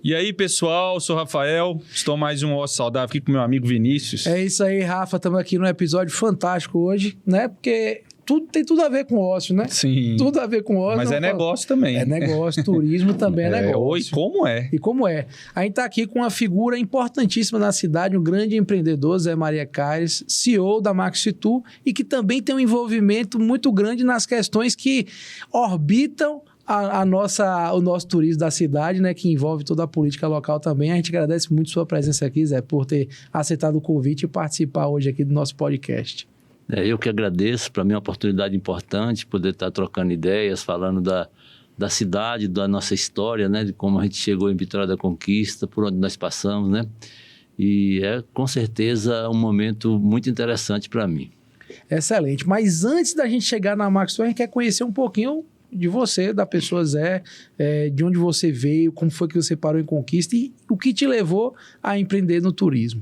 E aí, pessoal, sou o Rafael, estou mais um Osso Saudável aqui com meu amigo Vinícius. É isso aí, Rafa, estamos aqui num episódio fantástico hoje, né? Porque tem tudo a ver com ócio, né? Sim. Tudo a ver com ócio. Mas é negócio também. É negócio, turismo também é negócio. E como é? E como é? A gente está aqui com uma figura importantíssima na cidade, um grande empreendedor, Zé Maria Caires, CEO da Maxitu, e que também tem um envolvimento muito grande nas questões que orbitam o nosso turismo da cidade, né, que envolve toda a política local também. A gente agradece muito sua presença aqui, Zé, por ter aceitado o convite e participar hoje aqui do nosso podcast. Eu que agradeço, para mim é uma oportunidade importante poder estar trocando ideias, falando da cidade, da nossa história, né, de como a gente chegou em Vitória da Conquista, por onde nós passamos, né, e é com certeza um momento muito interessante para mim. Excelente, mas antes da gente chegar na Maxitu, a gente quer conhecer um pouquinho de você, da pessoa Zé, de onde você veio, como foi que você parou em Conquista e o que te levou a empreender no turismo.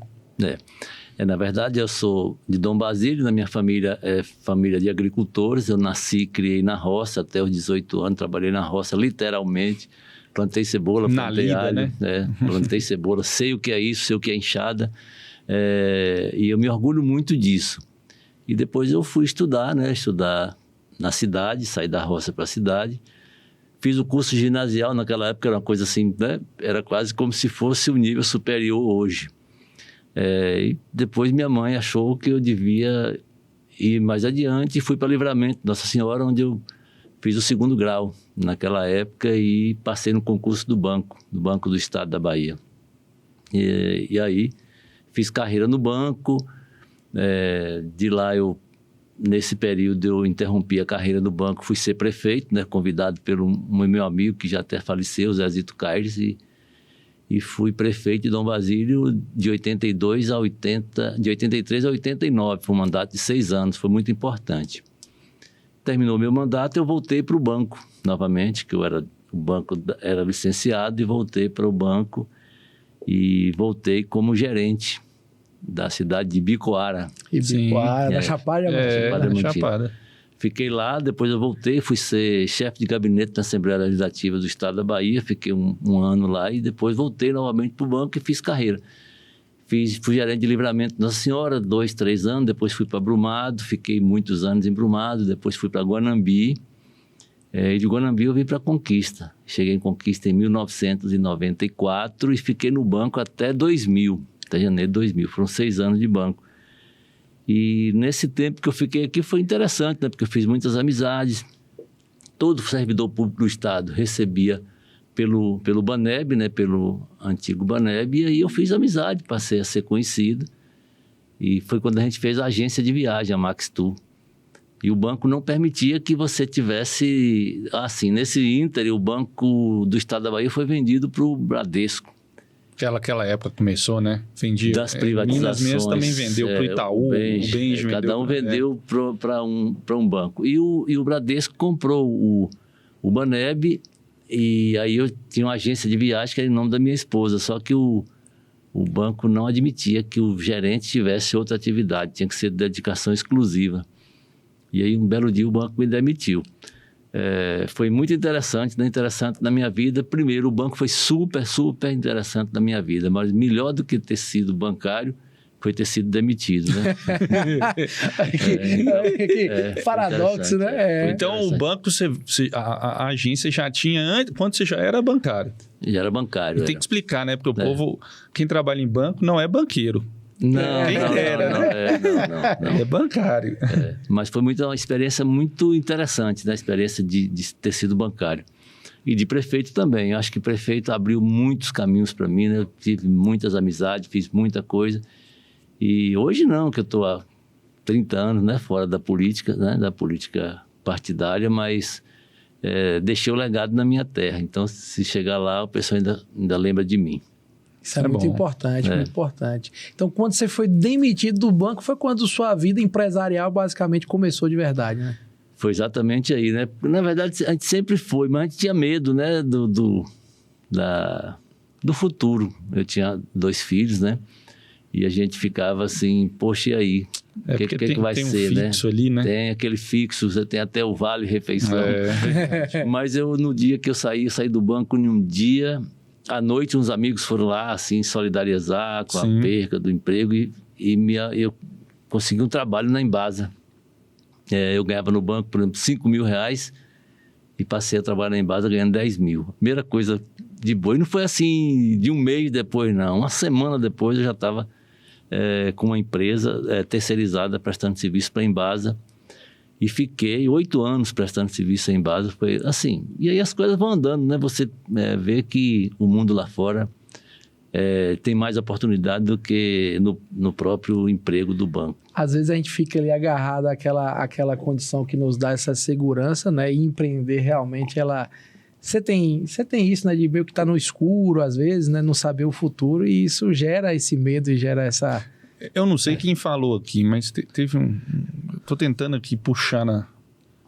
Na verdade, eu sou de Dom Basílio, na minha família é família de agricultores, eu nasci e criei na roça até os 18 anos, trabalhei na roça literalmente, plantei cebola, plantei alho, né? Plantei cebola, sei o que é isso, sei o que é enxada, e eu me orgulho muito disso. E depois eu fui estudar na cidade, saí da roça para a cidade, fiz o curso ginasial, naquela época era uma coisa assim, né? Era quase como se fosse o nível superior hoje. E depois minha mãe achou que eu devia ir mais adiante e fui para Livramento, Nossa Senhora, onde eu fiz o 2º grau naquela época e passei no concurso do Banco do Estado da Bahia. E aí fiz carreira no banco, de lá nesse período eu interrompi a carreira no banco, fui ser prefeito, né, convidado pelo meu amigo que já até faleceu, o Zezito Caires, e fui prefeito de Dom Basílio de 83 a 89, foi um mandato de 6 anos, foi muito importante. Terminou meu mandato, eu voltei para o banco novamente, que o banco era licenciado, e voltei para o banco e voltei como gerente da cidade de Bicoara. Bicoara, na Chapada. Chapada. Fiquei lá, depois eu voltei, fui ser chefe de gabinete da Assembleia Legislativa do Estado da Bahia, fiquei um ano lá e depois voltei novamente para o banco e fiz carreira. Fui gerente de Livramento Nossa Senhora, 2, 3 anos, depois fui para Brumado, fiquei muitos anos em Brumado, depois fui para Guanambi, e de Guanambi eu vim para Conquista. Cheguei em Conquista em 1994 e fiquei no banco até 2000. Até janeiro de 2000, foram 6 anos de banco. E nesse tempo que eu fiquei aqui foi interessante, né? Porque eu fiz muitas amizades. Todo servidor público do Estado recebia pelo Baneb, né? Pelo antigo Baneb, e aí eu fiz amizade, passei a ser conhecido. E foi quando a gente fez a agência de viagem, a Maxitu. E o banco não permitia que você tivesse... Assim, nesse ínter, o Banco do Estado da Bahia foi vendido para o Bradesco. Aquela época começou, né? Vendia. Das privatizações. Minas também vendeu para o Itaú, o Benj cada um vendeu para um banco. E o Bradesco comprou o Baneb, e aí eu tinha uma agência de viagem que era em nome da minha esposa, só que o banco não admitia que o gerente tivesse outra atividade, tinha que ser dedicação exclusiva. E aí um belo dia o banco me demitiu. Foi muito interessante, né? Interessante na minha vida. Primeiro, o banco foi super, super interessante na minha vida, mas melhor do que ter sido bancário foi ter sido demitido, né? Paradoxo, né? Então, o banco, a agência já tinha antes, quando você já era bancário. Já era bancário. E tem que explicar, né? Porque o povo, quem trabalha em banco não é banqueiro. Não, é bancário. Mas foi uma experiência muito interessante, né? A experiência de ter sido bancário. E de prefeito também. Eu acho que prefeito abriu muitos caminhos para mim, né? Eu tive muitas amizades, fiz muita coisa. E hoje não, que eu estou há 30 anos, né? Fora da política, né? Da política partidária, mas deixei o legado na minha terra. Então, se chegar lá, o pessoal ainda lembra de mim. Isso é muito importante, muito importante. Então, quando você foi demitido do banco, foi quando sua vida empresarial basicamente começou de verdade, né? Foi exatamente aí, né? Na verdade, a gente sempre foi, mas a gente tinha medo, né? Do futuro. Eu tinha 2 filhos, né? E a gente ficava assim, poxa, e aí? O que vai ser, né? Tem um fixo ali, né? Tem aquele fixo, você tem até o vale refeição. Mas no dia que eu saí do banco em um dia, à noite, uns amigos foram lá, assim, solidarizar com Sim. a perca do emprego e eu consegui um trabalho na Embasa. Eu ganhava no banco, por exemplo, R$5.000 e passei a trabalhar na Embasa ganhando 10 mil. Primeira coisa de boa. E não foi assim de um mês depois, não. Uma semana depois eu já estava com uma empresa terceirizada prestando serviço para a Embasa. E fiquei 8 anos prestando serviço à Embasa. Foi assim. E aí as coisas vão andando, né? Você vê que o mundo lá fora tem mais oportunidade do que no próprio emprego do banco. Às vezes a gente fica ali agarrado àquela condição que nos dá essa segurança, né? E empreender realmente, Você tem isso, né? De meio que tá no escuro, às vezes, né? Não saber o futuro, e isso gera esse medo e gera essa... Eu não sei quem falou aqui, mas teve um... Tô tentando aqui puxar na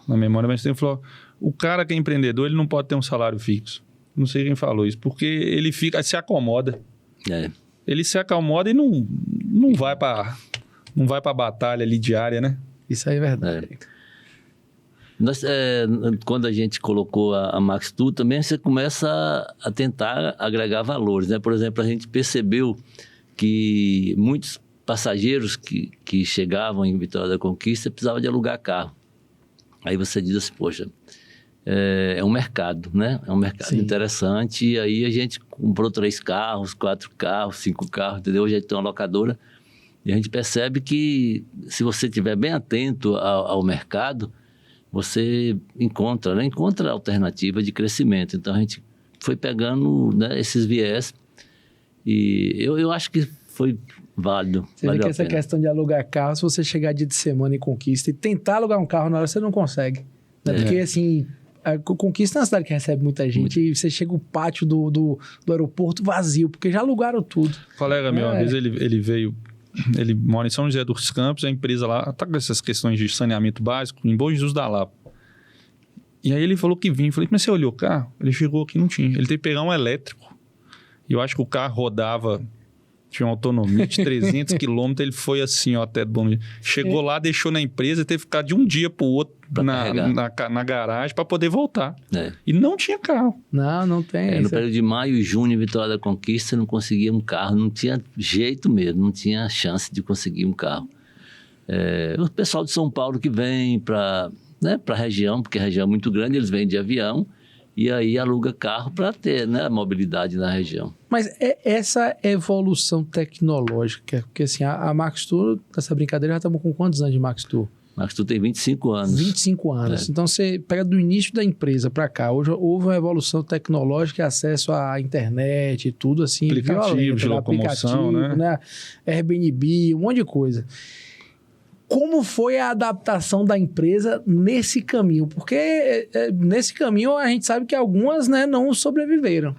memória, mas ele falou, o cara que é empreendedor, ele não pode ter um salário fixo. Não sei quem falou isso, porque ele se acomoda. Ele se acomoda e não vai para a batalha ali diária, né? Isso aí é verdade. Quando a gente colocou a Max2, também você começa a tentar agregar valores, né? Por exemplo, a gente percebeu que muitos passageiros que chegavam em Vitória da Conquista precisavam de alugar carro. Aí você diz assim, poxa, é um mercado, né? É um mercado Sim. interessante. E aí a gente comprou 3 carros, 4 carros, 5 carros, entendeu? Hoje a gente tem uma locadora. E a gente percebe que se você estiver bem atento ao mercado, você encontra alternativa de crescimento. Então a gente foi pegando, né, esses viés e eu acho que foi válido. Você vê que essa questão de alugar carro, se você chegar dia de semana em Conquista e tentar alugar um carro na hora, você não consegue. Né? Porque assim, a Conquista é uma cidade que recebe muita gente e você chega o pátio do aeroporto vazio, porque já alugaram tudo. Um colega meu, uma vez ele veio, ele mora em São José dos Campos, a empresa lá está com essas questões de saneamento básico em Bom Jesus da Lapa. E aí ele falou que vinha. Eu falei, mas você olhou o carro? Ele chegou aqui, não tinha. Ele teve que pegar um elétrico. E eu acho que o carro rodava, tinha uma autonomia de 300 quilômetros. Ele foi assim, ó, até do Bom Jesus. Chegou lá, deixou na empresa e teve que ficar de um dia para o outro na garagem para poder voltar. E não tinha carro. Não tem. No período de maio e junho, em Vitória da Conquista, não conseguia um carro. Não tinha jeito mesmo, não tinha chance de conseguir um carro. O pessoal de São Paulo que vem para a região, porque a região é muito grande, eles vêm de avião e aí aluga carro para ter, né, a mobilidade na região. Mas essa evolução tecnológica, porque assim, a Max2, nessa brincadeira, já estamos com quantos anos de Max2? Max2 tem 25 anos. 25 anos. Então, você pega do início da empresa para cá, hoje houve uma evolução tecnológica e acesso à internet e tudo assim. Aplicativo de locomoção, né? Airbnb, um monte de coisa. Como foi a adaptação da empresa nesse caminho? Porque nesse caminho a gente sabe que algumas, né, não sobreviveram.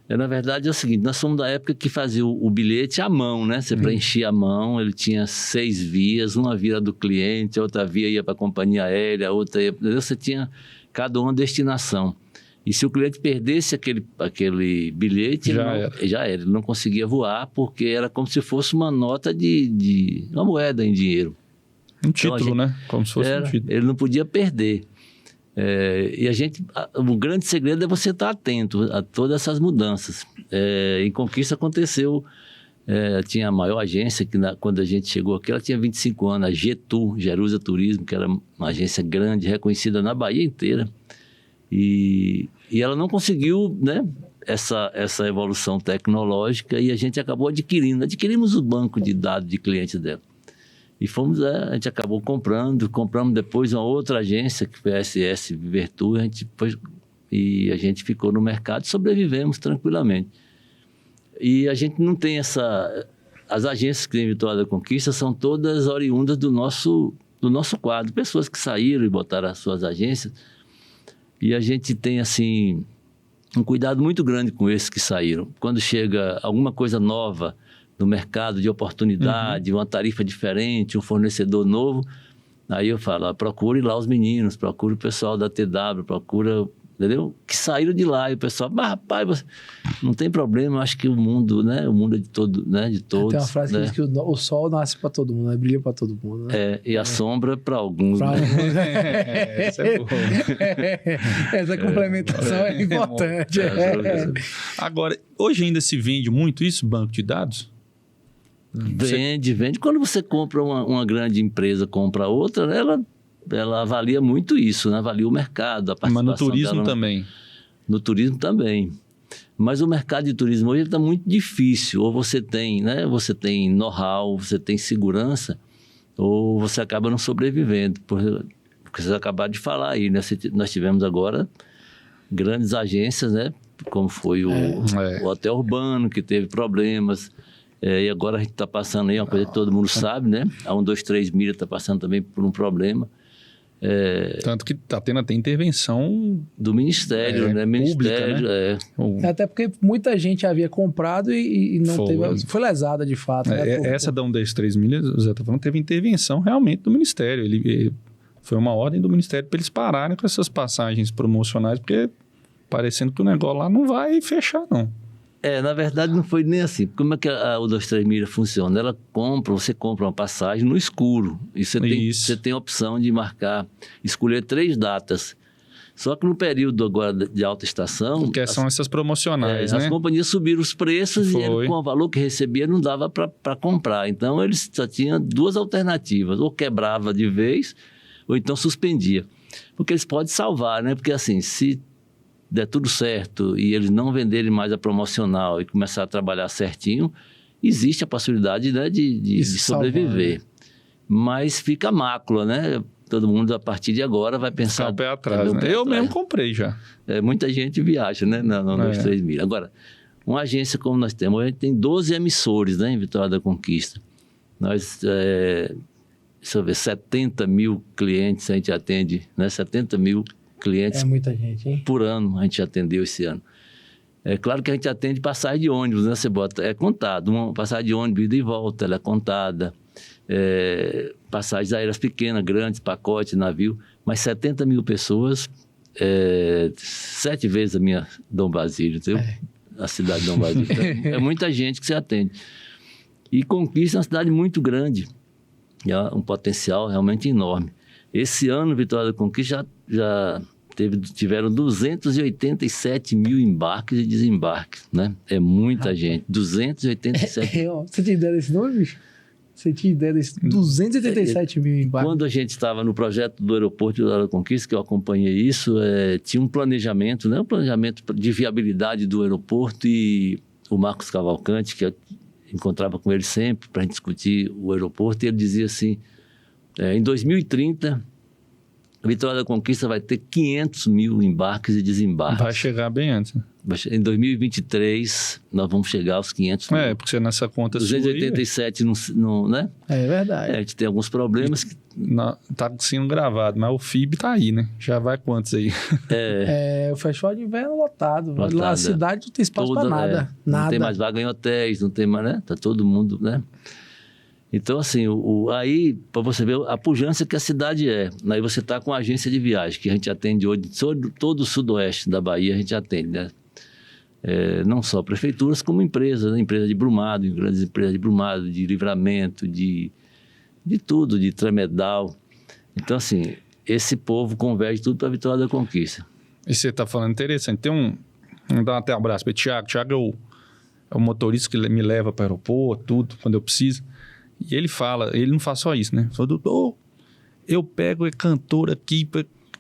Na verdade é o seguinte, nós somos da época que fazia o bilhete à mão, né? Você preenchia à mão, ele tinha 6 vias, uma via do cliente, outra via ia para a companhia aérea, outra ia... Você tinha cada uma destinação. E se o cliente perdesse aquele bilhete, já era. Ele não conseguia voar, porque era como se fosse uma nota de uma moeda em dinheiro. Um título, né? Como se fosse um título. Ele não podia perder. E o grande segredo é você estar atento a todas essas mudanças. Em Conquista aconteceu, tinha a maior agência, que quando a gente chegou aqui, ela tinha 25 anos, a Getu, Jerusa Turismo, que era uma agência grande, reconhecida na Bahia inteira. E ela não conseguiu, né, essa evolução tecnológica e a gente acabou adquirimos o banco de dados de clientes dela. E a gente acabou compramos depois uma outra agência, que foi a SS Vivertu, e a gente ficou no mercado e sobrevivemos tranquilamente. E a gente não tem as agências que tem Vitória da Conquista são todas oriundas do nosso quadro, pessoas que saíram e botaram as suas agências. E a gente tem, assim, um cuidado muito grande com esses que saíram. Quando chega alguma coisa nova no mercado, de oportunidade, uma tarifa diferente, um fornecedor novo, aí eu falo, procure lá os meninos, procure o pessoal da TW, procura entendeu? Que saíram de lá e o pessoal, mas rapaz, não tem problema, eu acho que o mundo, né? O mundo é de todo, né? De todos. Tem uma frase né? que diz que o sol nasce para todo mundo, né? Brilha para todo mundo. Né? E a sombra para alguns. Pra né? alguns. Essa é boa. Essa complementação é importante. Agora, hoje ainda se vende muito isso, banco de dados? Vende. Quando você compra uma grande empresa, compra outra, né, ela avalia muito isso, né? Avalia o mercado, a participação Mas no turismo dela também. No turismo também. Mas o mercado de turismo hoje está muito difícil. Ou você tem, né? Você tem know-how, você tem segurança, ou você acaba não sobrevivendo. Porque vocês acabaram de falar aí, né? Nós tivemos agora grandes agências, né? Como foi o Hotel Urbano, que teve problemas. E agora a gente está passando aí, uma coisa que todo mundo sabe, né? A 123 Milha está passando também por um problema. Tanto que está tendo até intervenção do Ministério, né? Pública, Ministério, né? Até porque muita gente havia comprado e não teve... Foi lesada, de fato. Né? Essa da 123 Milhas, o Zé está falando, teve intervenção realmente do Ministério. Foi uma ordem do Ministério para eles pararem com essas passagens promocionais, porque parecendo que o negócio lá não vai fechar, não. Na verdade não foi nem assim. Como é que a 123 Milha funciona? Você compra uma passagem no escuro. E você tem a opção de escolher 3 datas. Só que no período agora de alta estação... Porque são essas promocionais, né? As companhias subiram os preços e ele, com o valor que recebia não dava para comprar. Então eles só tinham 2 alternativas. Ou quebrava de vez, ou então suspendia. Porque eles podem salvar, né? Porque assim, se der tudo certo e eles não venderem mais a promocional e começar a trabalhar certinho, existe a possibilidade, né, de sobreviver. Mas fica a mácula, né? Todo mundo, a partir de agora, vai pensar... Ficar o pé atrás, né? Eu mesmo comprei já. Muita gente viaja, né? Na 123 Milha. Agora, uma agência como nós temos, a gente tem 12 emissores, né, em Vitória da Conquista. Nós, deixa eu ver, 70 mil clientes a gente atende, né? 70 mil clientes. É muita gente, hein? Por ano a gente atendeu esse ano. É claro que a gente atende passagem de ônibus, né? Você bota, é contado. Uma passagem de ônibus ida e volta, ela é contada. Passagens aéreas pequenas, grandes, pacote, navio. Mas 70 mil pessoas, 7 vezes a minha Dom Basílio, entendeu? A cidade de Dom Basílio. Então, é muita gente que se atende. E Conquista é uma cidade muito grande. E há um potencial realmente enorme. Esse ano, Vitória da Conquista já tiveram 287 mil embarques e desembarques, né? É muita gente. 287 mil. Você tinha ideia desse nome, bicho? Você tinha ideia desse 287 mil embarques? Quando a gente estava no projeto do aeroporto de Vitória da Conquista, que eu acompanhei isso, tinha um planejamento, né? Um planejamento de viabilidade do aeroporto, e o Marcos Cavalcante, que eu encontrava com ele sempre para a gente discutir o aeroporto, e ele dizia assim, em 2030... a Vitória da Conquista vai ter 500 mil embarques e desembarques. Vai chegar bem antes. Em 2023, nós vamos chegar aos 500 mil. Porque nessa conta 287 não, né? É verdade. A gente tem alguns problemas. Tá sendo gravado, mas o FIB tá aí, né? Já vai quantos aí? O festival de inverno lotado. Lá a cidade não tem espaço para nada. Não tem mais vaga em hotéis, não tem mais, né? Tá todo mundo, né? Então, assim, aí, para você ver a pujança que a cidade é. Aí você está com a agência de viagem, que a gente atende hoje, todo o sudoeste da Bahia a gente atende, né? Não só prefeituras, como empresas, né? Empresa de Brumado, grandes empresas de Brumado, de Livramento, de tudo, de Tremedal. Então, assim, esse povo converge tudo para a Vitória da Conquista. E você está falando interessante. Vamos dar até um abraço para o Thiago. Thiago é o motorista que me leva para o aeroporto, tudo, quando eu preciso. E ele não faz só isso, né? Fala, doutor, eu pego cantor aqui,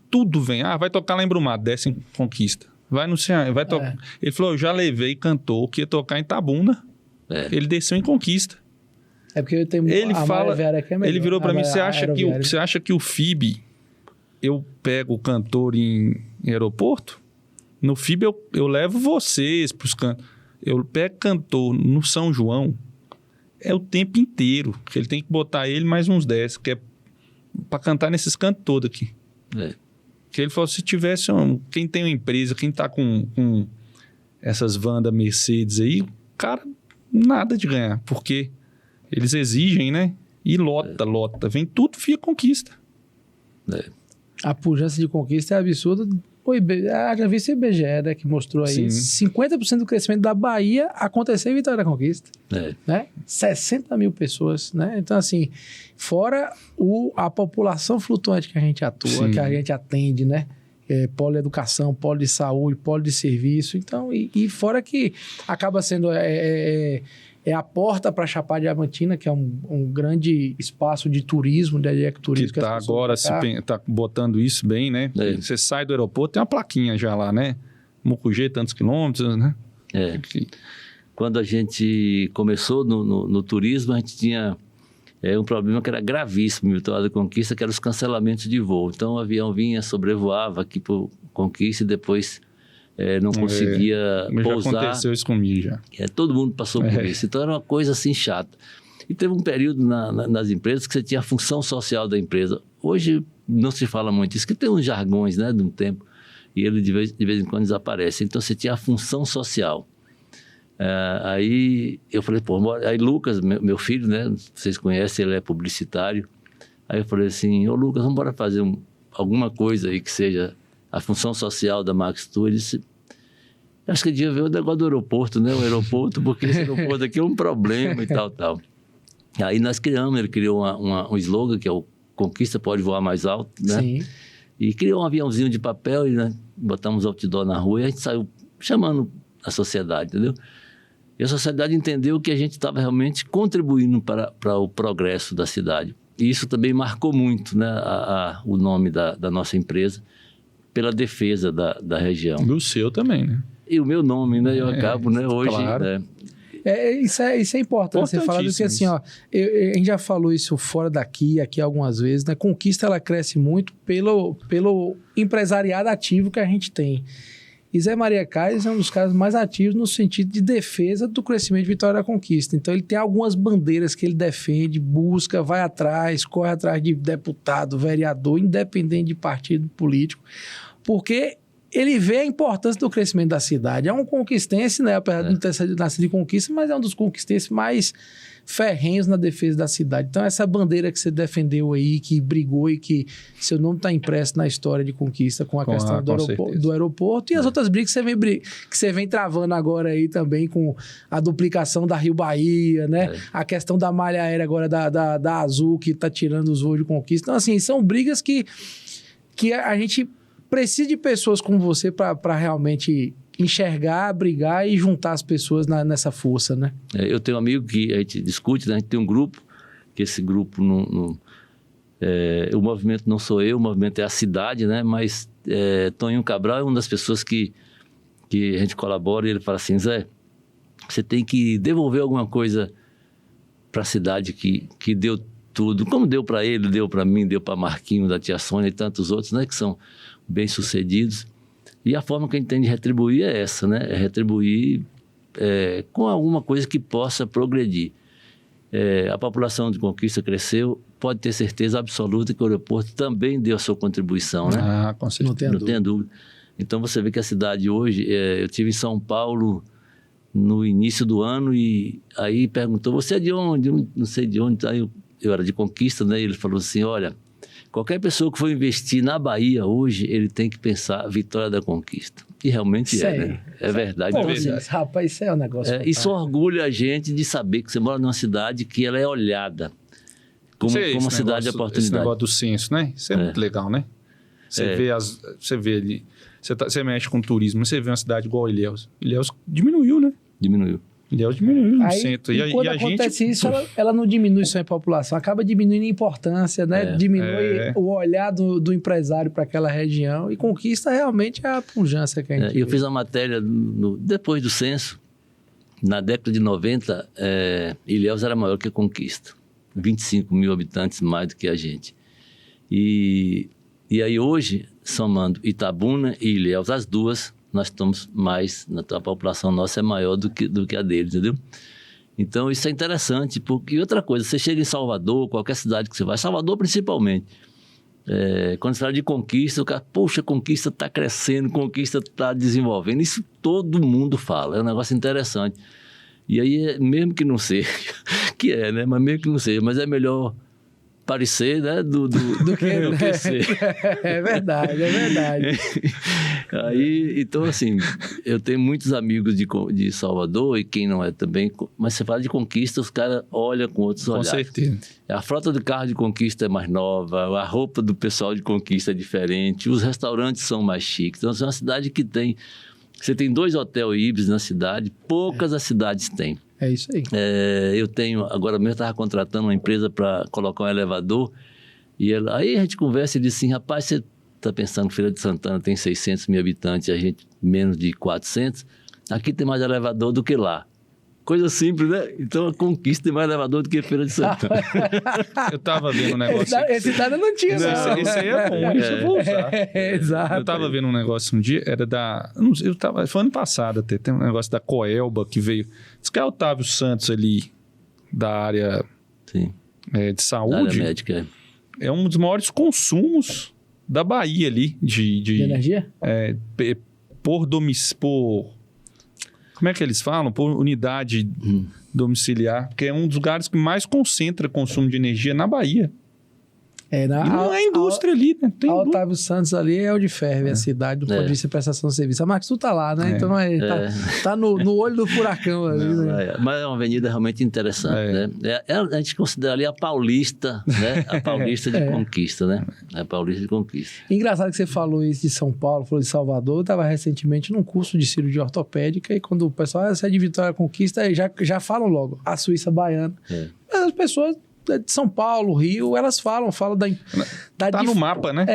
tudo vem. Vai tocar lá em Brumado, desce em Conquista. Vai no Ceará, vai tocar. Ele falou, eu já levei cantor que ia tocar em Itabuna. Ele desceu em Conquista. Porque tem ele fala, que é melhor. Ele virou para mim, você acha que o FIB, eu pego o cantor em aeroporto? No FIB eu levo vocês para os cantos. Eu pego cantor no São João, é o tempo inteiro. Ele tem que botar ele mais uns 10, que é para cantar nesses cantos todos aqui. Que ele falou, se tivesse quem tem uma empresa, quem tá com essas vans da Mercedes aí, o cara, nada de ganhar, porque eles exigem, né? E lota. Vem tudo via Conquista. A pujança de Conquista é absurda Já vi esse IBGE, né, que mostrou aí. Sim. 50% do crescimento da Bahia aconteceu em Vitória da Conquista. Né? 60 mil pessoas, né? Então, assim, fora a população flutuante que a gente atua, Sim. que a gente atende, né? Polo de educação, polo de saúde, polo de serviço. Então, e fora que acaba sendo a porta para Chapada Diamantina, que é um grande espaço de turismo, de ecoturismo. Que está agora tá botando isso bem, né? Você sai do aeroporto, tem uma plaquinha já lá, né? Mucugê, tantos quilômetros, né? Quando a gente começou no turismo, a gente tinha um problema que era gravíssimo em Vitória da Conquista, que eram os cancelamentos de voo. Então, o avião vinha, sobrevoava aqui por Conquista e depois não conseguia pousar. Já aconteceu isso comigo, já. Todo mundo passou por isso. Então, era uma coisa assim chata. E teve um período nas empresas que você tinha a função social da empresa. Hoje, não se fala muito isso, que tem uns jargões, né, de um tempo, e ele de vez em quando desaparece. Então, você tinha a função social. Aí eu falei, aí Lucas, meu filho, né, vocês conhecem, ele é publicitário. Aí eu falei assim, Lucas, vamos embora fazer alguma coisa aí que seja a função social da Max Tour. Ele disse, acho que devia ver o negócio do aeroporto, né, o aeroporto, porque esse aeroporto aqui é um problema e tal. Aí ele criou um slogan que é o Conquista Pode Voar Mais Alto, né? Sim. E criou um aviãozinho de papel e, né, botamos outdoor na rua e a gente saiu chamando a sociedade, entendeu? E a sociedade entendeu que a gente estava realmente contribuindo para o progresso da cidade. E isso também marcou muito, né, o nome da nossa empresa pela defesa da região. E o seu também, né? E o meu nome, né? Eu acabo, né, hoje... Claro. Né, Isso é importante você falar, porque assim, ó, a gente já falou isso fora daqui, aqui algumas vezes, né? Conquista, ela cresce muito pelo empresariado ativo que a gente tem. E Zé Maria Caires é um dos caras mais ativos no sentido de defesa do crescimento de Vitória da Conquista. Então, ele tem algumas bandeiras que ele defende, busca, vai atrás, corre atrás de deputado, vereador, independente de partido político, porque ele vê a importância do crescimento da cidade. É um conquistense, né? Apesar de não ter nascido de Conquista, mas é um dos conquistenses mais ferrenhos na defesa da cidade. Então, essa bandeira que você defendeu aí, que brigou e que seu nome está impresso na história de Conquista com a questão do aeroporto e as outras brigas que você vem travando agora aí também com a duplicação da Rio Bahia, né? A questão da malha aérea agora da Azul, que está tirando os voos de Conquista. Então, assim, são brigas que a gente precisa de pessoas como você para realmente enxergar, brigar e juntar as pessoas nessa força, né? Eu tenho um amigo que a gente discute, né? A gente tem um grupo, que esse grupo, o movimento não sou eu, o movimento é a cidade, né? Mas Toninho Cabral é uma das pessoas que a gente colabora e ele fala assim, Zé, você tem que devolver alguma coisa para a cidade que deu tudo, como deu para ele, deu para mim, deu para Marquinho, da Tia Sônia e tantos outros, né? Que são bem-sucedidos. E a forma que a gente tem de retribuir é essa, né? É retribuir com alguma coisa que possa progredir. A população de Conquista cresceu, pode ter certeza absoluta que o aeroporto também deu a sua contribuição, né? Com certeza. Não tenha dúvida. Então, você vê que a cidade hoje... eu estive em São Paulo no início do ano e aí perguntou, você é de onde? Não sei de onde. Aí eu era de Conquista, né? E ele falou assim, olha... Qualquer pessoa que for investir na Bahia hoje, ele tem que pensar Vitória da Conquista. E realmente né? É verdade. Pô, rapaz, isso é um negócio... Isso orgulha a gente de saber que você mora numa cidade que ela é olhada como uma cidade de oportunidade. Esse negócio do censo, né? Isso é muito legal, né? Você vê ali... Você mexe com turismo, você vê uma cidade igual Ilhéus. Ilhéus diminuiu, né? Diminuiu. Ilhéus diminuiu no centro. E quando acontece isso, ela não diminui só em população, acaba diminuindo a importância, né? Diminui o olhar do empresário para aquela região e Conquista realmente a pujança que a gente Eu fiz uma matéria depois do censo, na década de 90, Ilhéus era maior que Conquista. 25 mil habitantes mais do que a gente. E aí hoje, somando Itabuna e Ilhéus, as duas... nós estamos mais, a população nossa é maior do que a deles, entendeu? Então, isso é interessante. E outra coisa, você chega em Salvador, qualquer cidade que você vai, Salvador principalmente, quando você fala de Conquista, o cara, poxa, Conquista está crescendo, Conquista está desenvolvendo. Isso todo mundo fala, é um negócio interessante. E aí, mesmo que não seja, né? Mas mesmo que não seja, mas é melhor parecer, né, do que né? ser. É verdade. Aí, então, assim, eu tenho muitos amigos de Salvador, e quem não é também, mas você fala de Conquista, os caras olham com outros olhares. Com certeza. A frota de carro de Conquista é mais nova, a roupa do pessoal de Conquista é diferente, os restaurantes são mais chiques. Então, é uma cidade que tem... Você tem 2 hotéis Ibis na cidade, poucas as cidades têm. É isso aí. Eu tenho... Agora mesmo eu estava contratando uma empresa para colocar um elevador, e aí a gente conversa e diz assim, rapaz, você está pensando que Feira de Santana tem 600 mil habitantes, a gente menos de 400, aqui tem mais elevador do que lá. Coisa simples, né? Então, a Conquista tem mais elevador do que Feira de Santana. Eu tava vendo um negócio... Esse dado eu não tinha, não. Esse aí é bom, isso eu vou usar. Exato. Eu tava vendo um negócio um dia, era da... Foi ano passado até, tem um negócio da Coelba que veio... Diz que é Otávio Santos ali, da área Sim. De saúde. Da área médica. É um dos maiores consumos da Bahia ali, De energia? Por como é que eles falam? Por unidade domiciliar, porque é um dos lugares que mais concentra consumo de energia na Bahia. E não é indústria ali, né? Tem Otávio Santos ali é onde ferve a cidade do ponto de vista de prestação de serviço. A Marcos, tu tá lá, né? Então tá no olho do furacão ali, né? Mas é uma avenida realmente interessante, né? A gente considera ali a Paulista, né? A Paulista de Conquista, né? A Paulista de Conquista. Engraçado que você falou isso de São Paulo, falou de Salvador. Eu estava recentemente num curso de cirurgia ortopédica e quando o pessoal, você é de Vitória Conquista, já falam logo, a Suíça baiana. As pessoas de São Paulo, Rio, elas falam da tá no mapa, né?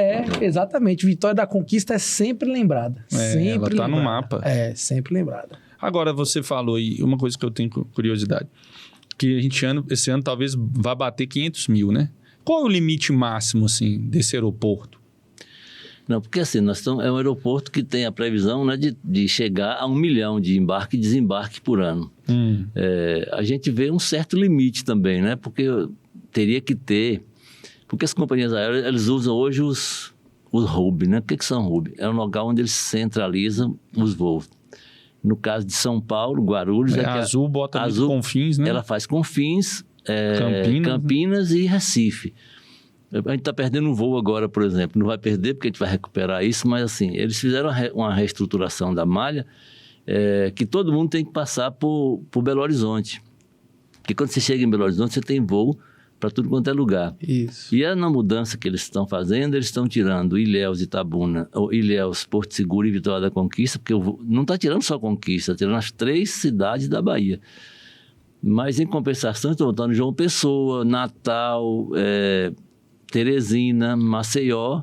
Exatamente. Vitória da Conquista é sempre lembrada. Sempre ela tá lembrada. no mapa. Sempre lembrada. Agora, você falou aí, uma coisa que eu tenho curiosidade, que a gente esse ano talvez vá bater 500 mil, né? Qual é o limite máximo, assim, desse aeroporto? Não, porque assim, é um aeroporto que tem a previsão, né, de chegar a 1 milhão de embarque e desembarque por ano. A gente vê um certo limite também, né? Porque teria que ter... Porque as companhias aéreas, eles usam hoje os hub, né? O que são hub? É um lugar onde eles centralizam os voos. No caso de São Paulo, Guarulhos... A Azul bota muito Confins, né? Ela faz Confins, Campinas e Recife. A gente está perdendo um voo agora, por exemplo. Não vai perder porque a gente vai recuperar isso, mas assim, eles fizeram uma reestruturação da malha que todo mundo tem que passar por Belo Horizonte. Porque quando você chega em Belo Horizonte, você tem voo para tudo quanto é lugar. Isso. E na mudança que eles estão fazendo, eles estão tirando Ilhéus, Itabuna, ou Ilhéus, Porto Seguro e Vitória da Conquista, porque não está tirando só Conquista, está tirando as 3 cidades da Bahia. Mas, em compensação, estão botando João Pessoa, Natal... Teresina, Maceió,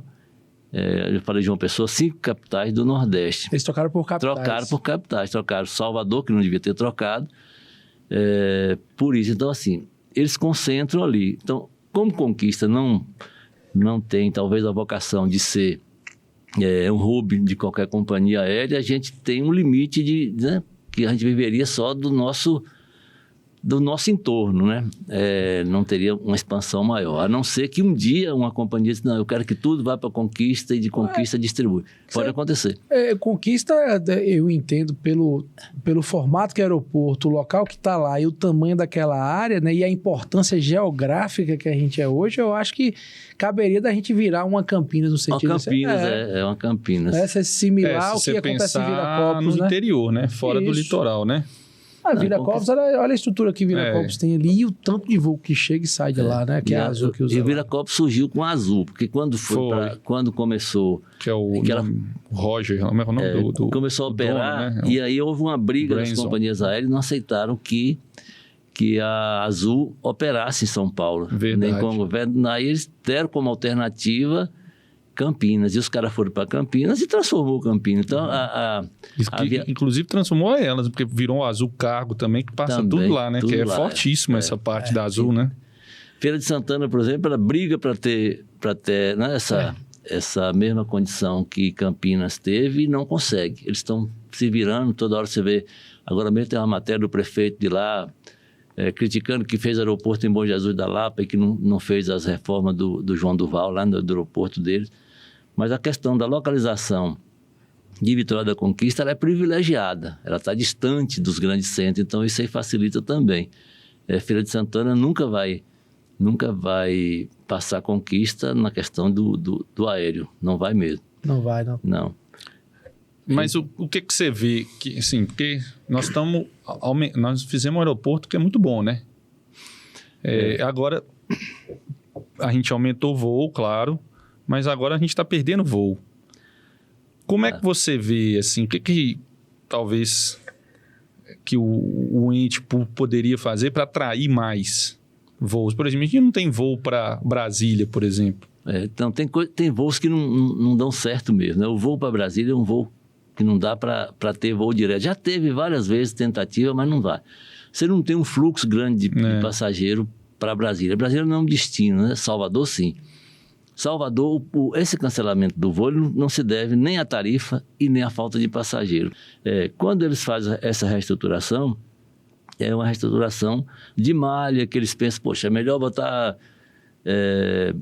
eu falei João Pessoa, 5 capitais do Nordeste. Eles trocaram por capitais. Trocaram Salvador, que não devia ter trocado, por isso. Então, assim, eles concentram ali. Então, como Conquista não tem, talvez, a vocação de ser um hub de qualquer companhia aérea, a gente tem um limite né, que a gente viveria só do nosso entorno, né? Não teria uma expansão maior, a não ser que um dia uma companhia diz, não, eu quero que tudo vá para Conquista e de Conquista distribui. Pode acontecer. Conquista, eu entendo, pelo formato que é o aeroporto, o local que está lá e o tamanho daquela área, né? E a importância geográfica que a gente é hoje, eu acho que caberia da gente virar uma Campinas no sentido... Uma Campinas, uma Campinas. Essa é similar ao que acontece em Viracopos, no interior, né? Fora do litoral, né? Viracopos, olha a estrutura que Viracopos tem ali e o tanto de voo que chega e sai de lá, né? Que é a Azul que usa. E Viracopos surgiu com a Azul, porque quando começou... Que é o Roger, não é o nome do começou a operar, dono, né? E aí houve uma briga das Branson. companhias aéreas e não aceitaram que a Azul operasse em São Paulo. Verdade. Aí eles deram como alternativa Campinas, e os caras foram para Campinas e transformou Campinas. Então, inclusive transformou elas, porque virou o Azul Cargo também, que passa também, tudo lá, né? Tudo que lá, fortíssima essa parte da Azul, né? Feira de Santana, por exemplo, ela briga para ter né, essa mesma condição que Campinas teve e não consegue. Eles estão se virando, toda hora você vê. Agora mesmo tem uma matéria do prefeito de lá, criticando que fez aeroporto em Bom Jesus da Lapa e que não fez as reformas do João Duval, lá do aeroporto deles. Mas a questão da localização de Vitória da Conquista, ela é privilegiada, ela está distante dos grandes centros, então isso aí facilita também. Feira de Santana nunca vai nunca vai passar conquista na questão do aéreo. Não vai mesmo. Não vai, não. Não. Mas o que você vê? Que, assim, porque nós fizemos um aeroporto que é muito bom, né? Agora, a gente aumentou o voo, claro, mas agora a gente está perdendo voo. Como é que você vê, assim, o que talvez que o ente poderia fazer para atrair mais voos? Por exemplo, a gente não tem voo para Brasília, por exemplo. Então, tem voos que não dão certo mesmo, né? O voo para Brasília é um voo que não dá para ter voo direto. Já teve várias vezes tentativa, mas não vai. Você não tem um fluxo grande de passageiro para Brasília. Brasília não é um destino, né? Salvador, sim. Salvador, esse cancelamento do voo não se deve nem à tarifa e nem à falta de passageiro. Quando eles fazem essa reestruturação, é uma reestruturação de malha, que eles pensam, poxa, é melhor botar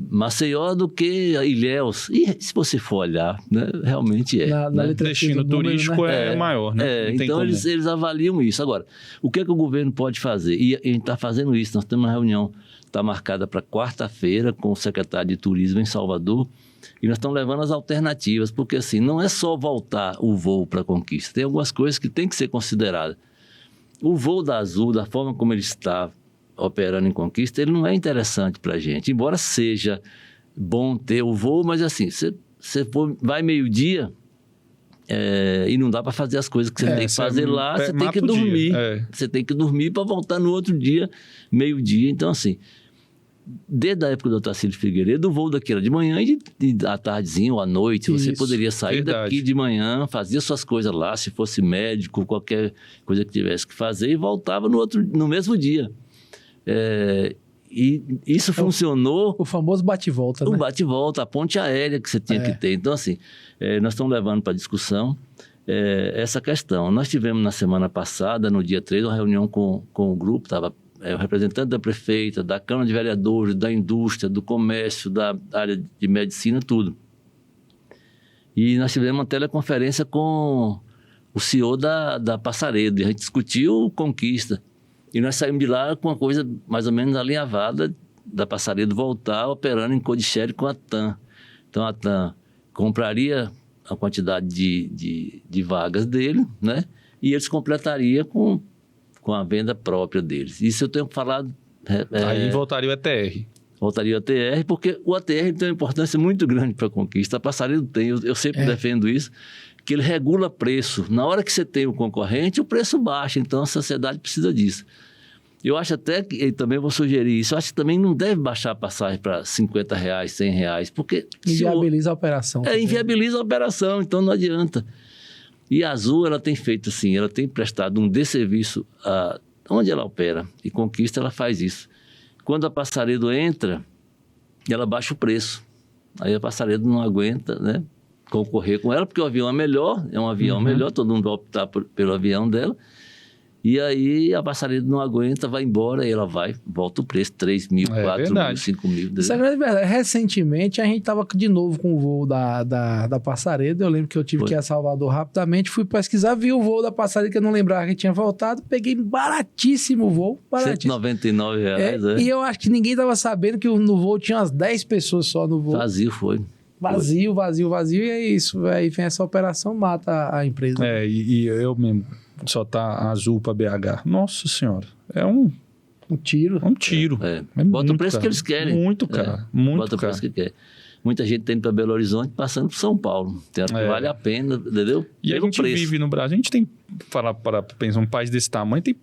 Maceió do que Ilhéus. E se você for olhar, né, realmente Na né? letra O destino turístico é maior, né? Então eles avaliam isso. Agora, o que é que o governo pode fazer? E a gente está fazendo isso, nós temos uma reunião, está marcada para quarta-feira com o secretário de Turismo em Salvador, e nós estamos levando as alternativas, porque assim, não é só voltar o voo para a Conquista, tem algumas coisas que tem que ser consideradas. O voo da Azul, da forma como ele está operando em Conquista, ele não é interessante para a gente, embora seja bom ter o voo, mas assim, você vai meio-dia e não dá para fazer as coisas que você tem que fazer lá, você tem que dormir. Você tem que dormir para voltar no outro dia, meio-dia. Então, assim, desde a época do Otacílio Figueiredo, o voo daqui era de manhã e à tardezinha ou à noite. Você poderia sair daqui de manhã, fazia suas coisas lá, se fosse médico, qualquer coisa que tivesse que fazer, e voltava no mesmo dia. E isso funcionou. O famoso bate-volta, né? O bate-volta, a ponte aérea que você tinha que ter. Então, assim, nós estamos levando para discussão essa questão. Nós tivemos na semana passada, no dia 3, uma reunião com o grupo, estava o representante da prefeita, da Câmara de Vereadores, da indústria, do comércio, da área de medicina, tudo. E nós tivemos uma teleconferência com o CEO da Passaredo, e a gente discutiu Conquista. E nós saímos de lá com uma coisa mais ou menos alinhavada da Passaredo voltar operando em codeshare com a TAM. Então, a TAM compraria a quantidade de vagas dele, né? E eles completariam com a venda própria deles. Isso eu tenho falado... Aí voltaria o ATR. Voltaria o ATR, porque o ATR tem uma importância muito grande para a Conquista. A Passaredo tem, eu sempre defendo isso, que ele regula preço. Na hora que você tem o concorrente, o preço baixa. Então, a sociedade precisa disso. Eu acho até que, e também vou sugerir isso, eu acho que também não deve baixar a passagem para R$50, R$100, porque... Inviabiliza a operação. Inviabiliza a operação, então não adianta. E a Azul, ela tem feito assim, ela tem prestado um desserviço onde ela opera. E Conquista, ela faz isso. Quando a Passaredo entra, ela baixa o preço. Aí a Passaredo não aguenta, né, concorrer com ela, porque o avião é melhor, é um avião melhor, todo mundo vai optar pelo avião dela. E aí a Passaredo não aguenta, vai embora, e ela volta o preço, 3 mil, 4 mil, 5 mil. Isso é grande verdade. Recentemente, a gente estava de novo com o voo da Passaredo. Eu lembro que eu tive que ir a Salvador rapidamente, fui pesquisar, vi o voo da Passaredo, que eu não lembrava que tinha voltado, peguei baratíssimo o voo, baratíssimo. R$199, E eu acho que ninguém estava sabendo que no voo tinha umas 10 pessoas só no voo. Vazio foi. Vazio, e é isso. Aí vem essa operação, mata a empresa. E eu mesmo... Só tá Azul para BH. Nossa Senhora, é um tiro. É um tiro. Bota o preço que eles querem. Muito caro, muito Bota caro. o preço que quer. Muita gente tem para Belo Horizonte passando por São Paulo. Tem que vale a pena, entendeu? E pelo a gente preço. vive no Brasil, a gente tem, para pensar, um país desse tamanho, tem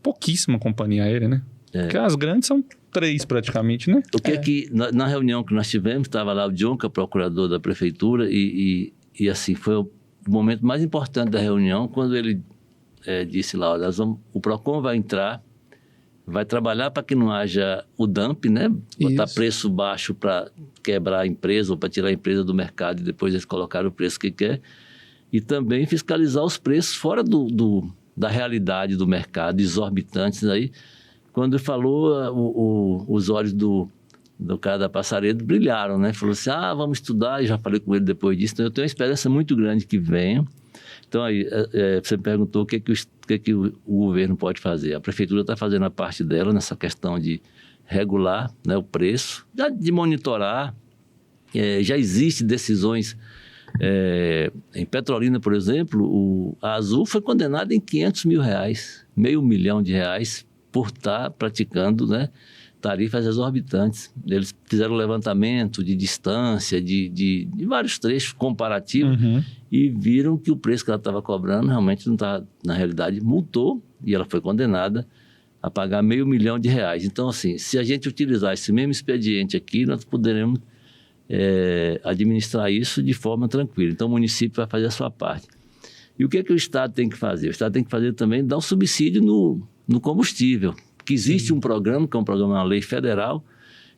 pouquíssima companhia aérea, né? Porque as grandes são 3 praticamente, né? O que é que, na reunião que nós tivemos, estava lá o John, que é o procurador da prefeitura, e assim, foi o momento mais importante da reunião, quando ele disse lá, olha, o PROCON vai entrar, vai trabalhar para que não haja o dumping, né? Botar preço baixo para quebrar a empresa ou para tirar a empresa do mercado e depois eles colocarem o preço que quer. E também fiscalizar os preços fora da realidade do mercado, exorbitantes aí. Quando ele falou, os olhos do cara da Passaredo brilharam, né? Falou assim, vamos estudar, e já falei com ele depois disso. Então, eu tenho uma esperança muito grande que venha. Então, aí, você me perguntou o que o governo pode fazer. A prefeitura está fazendo a parte dela nessa questão de regular, né, o preço, de monitorar. Já existem decisões. Em Petrolina, por exemplo, a Azul foi condenada em R$500 mil, R$500 mil por estar praticando, né, tarifas exorbitantes. Eles fizeram levantamento de distância, de vários trechos comparativos, e viram que o preço que ela estava cobrando realmente não estava, na realidade, multou, e ela foi condenada a pagar R$500 mil. Então, assim, se a gente utilizar esse mesmo expediente aqui, nós poderemos administrar isso de forma tranquila. Então, o município vai fazer a sua parte. E o que o Estado tem que fazer? O Estado tem que fazer também, dar um subsídio no combustível, que existe um programa, que é um programa na lei federal,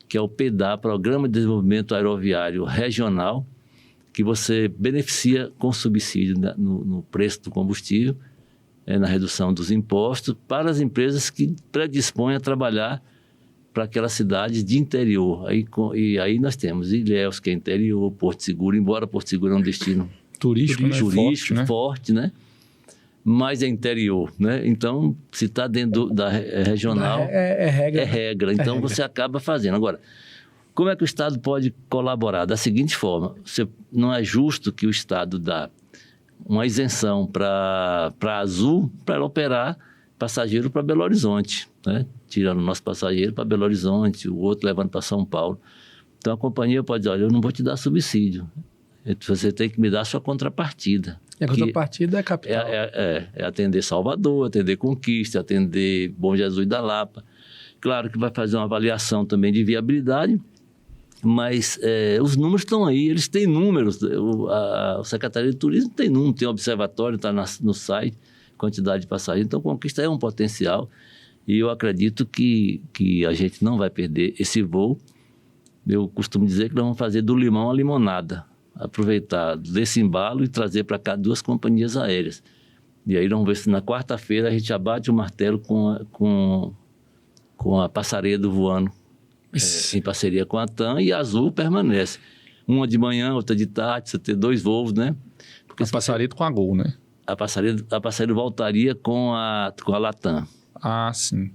que é o PEDA, Programa de Desenvolvimento Aeroviário Regional, que você beneficia com subsídio no preço do combustível, na redução dos impostos, para as empresas que predispõem a trabalhar para aquelas cidades de interior. E aí nós temos Ilhéus, que é interior, Porto Seguro, embora Porto Seguro é um destino turístico, forte, né? Mas é interior, né? Então, se está dentro da regional, é regra. É regra. Então, você acaba fazendo. Agora, como é que o Estado pode colaborar? Da seguinte forma, não é justo que o Estado dá uma isenção para a Azul para ela operar passageiro para Belo Horizonte, né? Tirando o nosso passageiro para Belo Horizonte, o outro levando para São Paulo. Então, a companhia pode dizer, olha, eu não vou te dar subsídio. Você tem que me dar a sua contrapartida. E a contrapartida é capital. É atender Salvador, atender Conquista, atender Bom Jesus da Lapa. Claro que vai fazer uma avaliação também de viabilidade, mas os números estão aí, eles têm números. A Secretaria de Turismo tem número, tem observatório, está no site, quantidade de passageiros. Então, Conquista é um potencial e eu acredito que a gente não vai perder esse voo. Eu costumo dizer que nós vamos fazer do limão a limonada. Aproveitar desse embalo e trazer para cá 2 companhias aéreas. E aí vamos ver se na quarta-feira a gente abate o martelo com a Passaredo voando em parceria com a TAM, e a Azul permanece. Uma de manhã, outra de tarde, você ter 2 voos, né? Porque a Passaredo com a Gol, né? A Passaredo voltaria com a Latam. Ah, sim.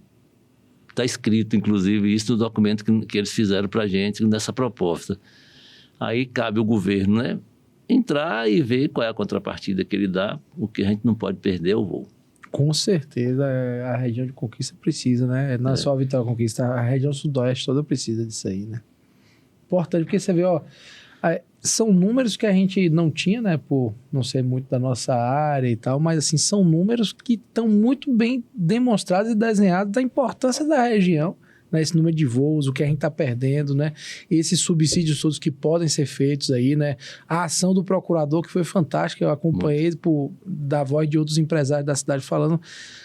Está escrito, inclusive, isso no documento que eles fizeram para a gente nessa proposta. Aí cabe o governo, né, entrar e ver qual é a contrapartida que ele dá. O que a gente não pode perder é o voo. Com certeza, a região de Conquista precisa, né? Não é só a Vitória Conquista, a região sudoeste toda precisa disso aí, né? Importante, porque você vê, são números que a gente não tinha, né? Por não ser muito da nossa área e tal, mas assim, são números que estão muito bem demonstrados e desenhados da importância da região, né, esse número de voos, o que a gente está perdendo, né, esses subsídios todos que podem ser feitos aí, né, a ação do procurador que foi fantástica, eu acompanhei da voz de outros empresários da cidade falando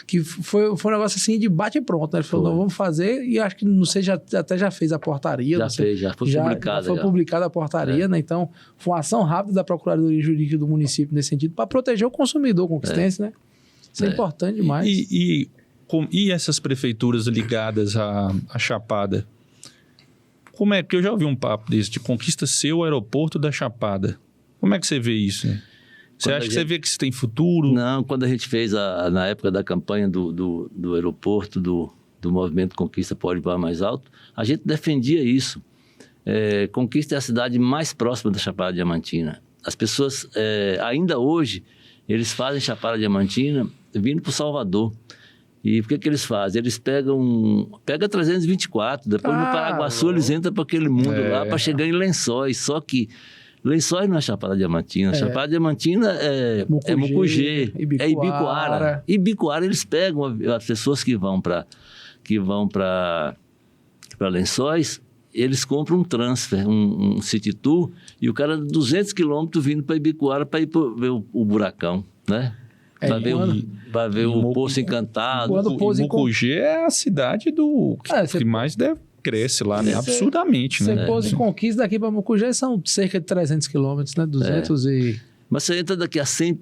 que foi um negócio assim de bate e pronto, né? Ele falou, não, vamos fazer, e acho que, não sei, até já fez a portaria. Já foi publicada. Já foi publicada a portaria, né, então foi uma ação rápida da Procuradoria Jurídica do município nesse sentido, para proteger o consumidor conquistense, né, isso é importante demais. E essas prefeituras ligadas à Chapada? Como é que eu já ouvi um papo desse, de Conquista ser o aeroporto da Chapada? Como é que você vê isso? Né? Você acha que você vê que isso tem futuro? Não, quando a gente fez, na época da campanha do aeroporto, do movimento Conquista Pode Voar Mais Alto, a gente defendia isso. Conquista é a cidade mais próxima da Chapada Diamantina. As pessoas, ainda hoje, eles fazem Chapada Diamantina vindo para o Salvador. E o que eles fazem? Eles pegam 324, depois no Paraguaçu eles entram para aquele mundo lá para chegar em Lençóis. Só que Lençóis não é Chapada Diamantina. Chapada Diamantina é Mucugê, é Ibicoara. Ibicoara eles pegam as pessoas que vão para Lençóis, eles compram um transfer, um city tour, e o cara 200 quilômetros vindo para Ibicoara para ir ver o buracão, né? Vai ver o Poço Encantado. O Mucugê é a cidade que mais cresce lá, né? Absurdamente, né? Você pôs em Conquista daqui para Mucugê são cerca de 300 quilômetros, né? 200 e... Mas você entra daqui a 100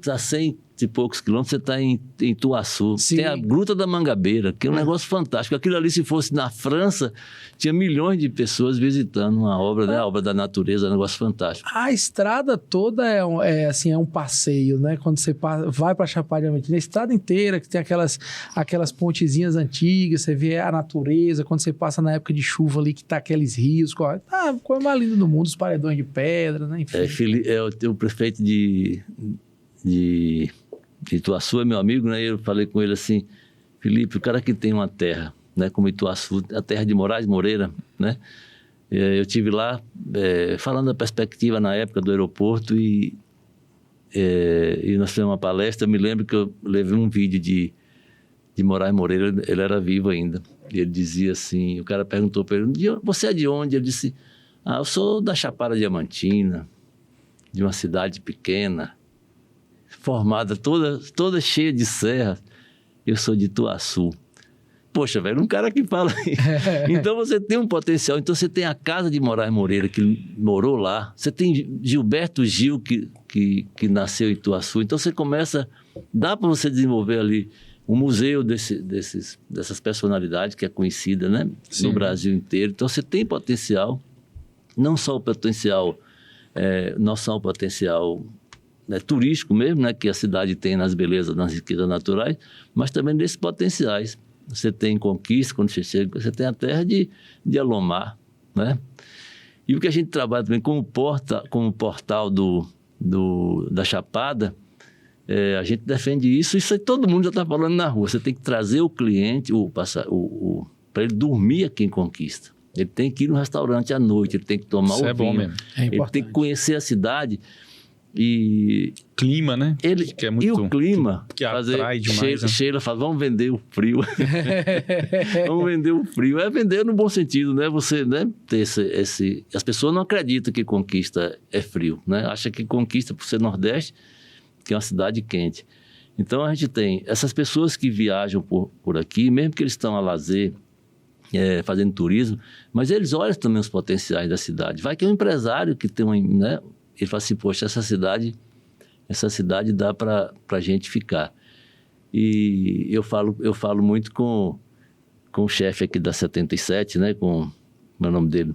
e poucos quilômetros, você está em Ituaçu. Sim. Tem a Gruta da Mangabeira, que é um negócio fantástico. Aquilo ali, se fosse na França, tinha milhões de pessoas visitando uma obra, né? A obra da natureza, é um negócio fantástico. A estrada toda é um passeio, né? Quando você vai para Chapada Diamantina, a estrada inteira, que tem aquelas pontezinhas antigas, você vê a natureza, quando você passa na época de chuva ali, que tá aqueles rios, coisa mais linda do mundo, os paredões de pedra, né? Enfim. O prefeito de Ituaçu é meu amigo, né? Eu falei com ele assim, Felipe, o cara que tem uma terra, né, como Ituaçu, a terra de Moraes Moreira, né? Eu tive lá falando da perspectiva na época do aeroporto e nós fizemos uma palestra. Eu me lembro que eu levei um vídeo de Moraes Moreira, ele era vivo ainda. E ele dizia assim, o cara perguntou para ele, você é de onde? Ele disse, eu sou da Chapada Diamantina, de uma cidade pequena, formada toda cheia de serras. Eu sou de Ituaçu. Poxa, velho, um cara que fala... Então você tem um potencial. Então você tem a casa de Moraes Moreira, que morou lá. Você tem Gilberto Gil, que nasceu em Ituaçu. Então você começa... Dá para você desenvolver ali um museu dessas personalidades que é conhecida, né? Sim. No Brasil inteiro. Então você tem potencial. Não só o potencial... não só o potencial... turístico mesmo, né, que a cidade tem nas belezas, nas riquezas naturais, mas também desses potenciais. Você tem Conquista, quando você chega, você tem a terra de Alomar, né? E o que a gente trabalha também como portal da Chapada, a gente defende isso aí todo mundo já está falando na rua. Você tem que trazer o cliente para ele dormir aqui em Conquista. Ele tem que ir no restaurante à noite, ele tem que tomar Isso o é bom vinho. mesmo. Ele tem que conhecer a cidade. E clima, né? Que é muito, e o clima que atrai demais. Sheila fala, vamos vender o frio. Vamos vender o frio. É vender no bom sentido, né? Você, né, ter as pessoas não acreditam que Conquista é frio, né? Acha que Conquista, por ser Nordeste, que é uma cidade quente. Então a gente tem essas pessoas que viajam por aqui, mesmo que eles estão a lazer, fazendo turismo, mas eles olham também os potenciais da cidade. Vai que é um empresário que tem né? Ele fala assim, poxa, essa cidade dá para a gente ficar. E eu falo muito com o chefe aqui da 77, né, com o nome dele,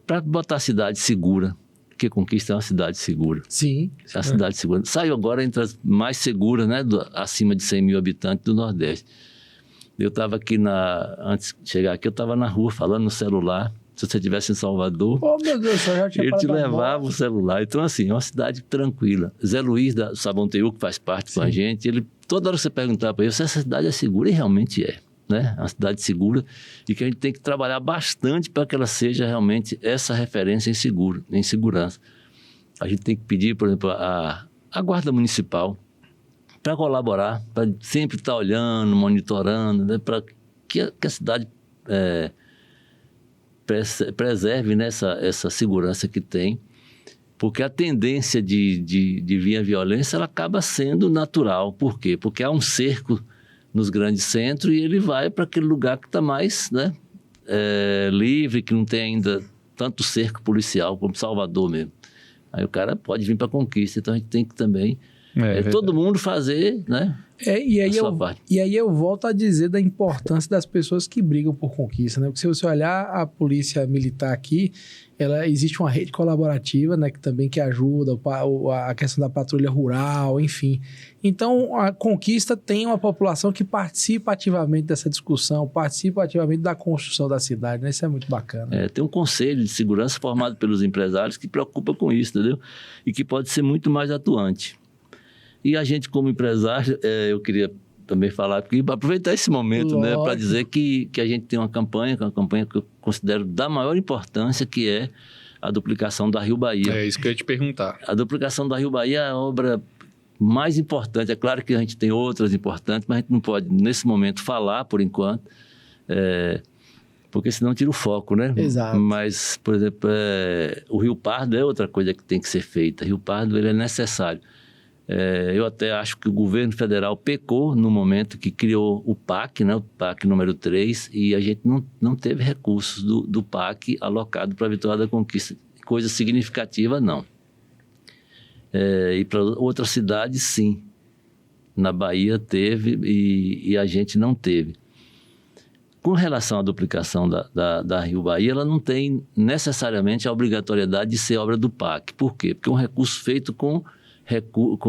para botar a cidade segura, porque Conquista é uma cidade segura. Sim. É uma cidade segura. Saiu agora entre as mais seguras, né, acima de 100 mil habitantes do Nordeste. Eu estava aqui, antes de chegar aqui, eu estava na rua falando no celular. Se você estivesse em Salvador, meu Deus, eu já tinha ele te levava o celular. Então, assim, é uma cidade tranquila. Zé Luiz da Sabonteú, que faz parte com a gente, toda hora que você perguntar para ele se essa cidade é segura, e realmente é, né? É uma cidade segura e que a gente tem que trabalhar bastante para que ela seja realmente essa referência em segurança. A gente tem que pedir, por exemplo, a Guarda Municipal para colaborar, para sempre estar olhando, monitorando, né? Para que a cidade... preserve, né, essa segurança que tem, porque a tendência de vir a violência, ela acaba sendo natural. Por quê? Porque há um cerco nos grandes centros e ele vai para aquele lugar que está mais, né, livre, que não tem ainda tanto cerco policial, como Salvador mesmo. Aí o cara pode vir para a Conquista, então a gente tem que também todo mundo fazer, né? E aí eu volto a dizer da importância das pessoas que brigam por Conquista, né? Porque se você olhar a polícia militar aqui, existe uma rede colaborativa, né? Que ajuda a questão da patrulha rural, enfim. Então, a Conquista tem uma população que participa ativamente dessa discussão, participa ativamente da construção da cidade, né? Isso é muito bacana. Tem um conselho de segurança formado pelos empresários que preocupa com isso, entendeu? E que pode ser muito mais atuante. E a gente, como empresário, eu queria também falar, porque aproveitar esse momento, né, para dizer que a gente tem uma campanha que eu considero da maior importância, que é a duplicação da Rio Bahia. É isso que eu ia te perguntar. A duplicação da Rio Bahia é a obra mais importante. É claro que a gente tem outras importantes, mas a gente não pode, nesse momento, falar, por enquanto, porque senão tira o foco, né? Exato. Mas, por exemplo, o Rio Pardo é outra coisa que tem que ser feita. Rio Pardo, ele é necessário. Eu até acho que o governo federal pecou no momento que criou o PAC, né, o PAC número 3, e a gente não teve recursos do PAC alocado para a Vitória da Conquista. Coisa significativa, não. E para outras cidades, sim. Na Bahia teve e a gente não teve. Com relação à duplicação da Rio Bahia, ela não tem necessariamente a obrigatoriedade de ser obra do PAC. Por quê? Porque é um recurso feito com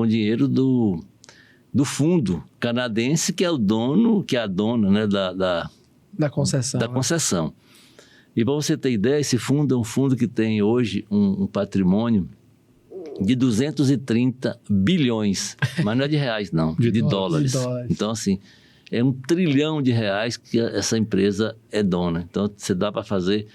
dinheiro do fundo canadense, que é o dono, que é a dona, né, Da concessão. Da concessão. E para você ter ideia, esse fundo é um fundo que tem hoje um patrimônio de 230 bilhões, mas não é de reais, não, de dólares. Então, assim, é 1 trilhão de reais que essa empresa é dona. Então, você dá para fazer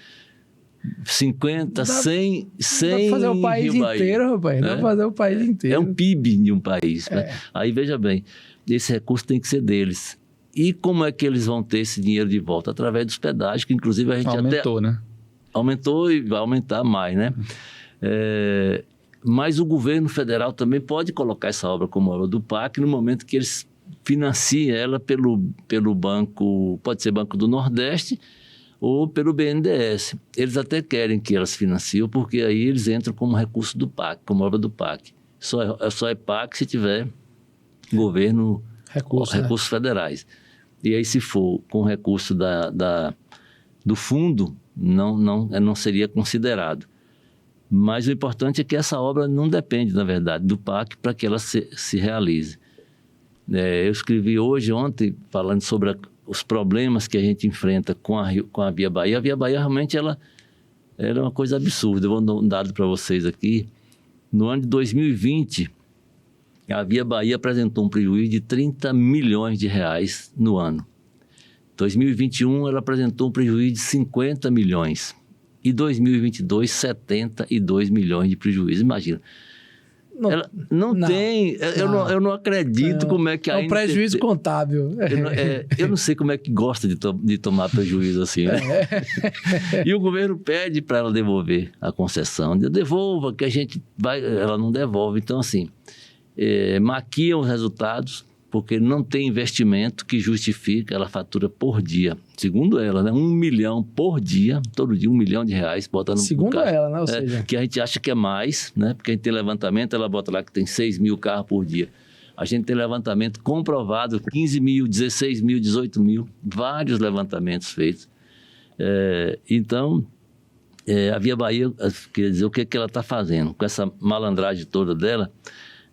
50, 100 Dá para fazer o país inteiro, rapaz. Dá para fazer o país inteiro. É um PIB de um país. Né? Aí, veja bem, esse recurso tem que ser deles. E como é que eles vão ter esse dinheiro de volta? Através dos pedágios, que inclusive a gente aumentou, né? Aumentou e vai aumentar mais, né? Mas o governo federal também pode colocar essa obra como obra do PAC no momento que eles financiem ela pelo banco, pode ser Banco do Nordeste ou pelo BNDES. Eles até querem que elas financiem, porque aí eles entram como recurso do PAC, como obra do PAC. Só é PAC se tiver governo, recursos federais. E aí, se for com recurso do fundo, não seria considerado. Mas o importante é que essa obra não depende, na verdade, do PAC para que ela se realize. Eu escrevi ontem, falando sobre os problemas que a gente enfrenta com a Via Bahia. A Via Bahia, realmente, ela é uma coisa absurda. Eu vou dar um dado para vocês aqui. No ano de 2020, a Via Bahia apresentou um prejuízo de 30 milhões de reais no ano. Em 2021, ela apresentou um prejuízo de 50 milhões. E 2022, 72 milhões de prejuízo. Imagina. Ela não tem... Eu não acredito como é que... É um prejuízo contábil. Eu não sei como é que gosta de tomar prejuízo assim, né? E o governo pede para ela devolver a concessão. Devolva, que a gente vai... Ela não devolve. Então, assim... maquiam os resultados, porque não tem investimento que justifique, ela fatura por dia. Segundo ela, né? 1 milhão por dia, todo dia 1 milhão de reais, bota no Segundo caixa. ela, né? Ou seja... Que a gente acha que é mais, né? Porque a gente tem levantamento, ela bota lá que tem 6 mil carros por dia. A gente tem levantamento comprovado, 15 mil, 16 mil, 18 mil, vários levantamentos feitos. Então... a Via Bahia, quer dizer, o que ela está fazendo? Com essa malandragem toda dela,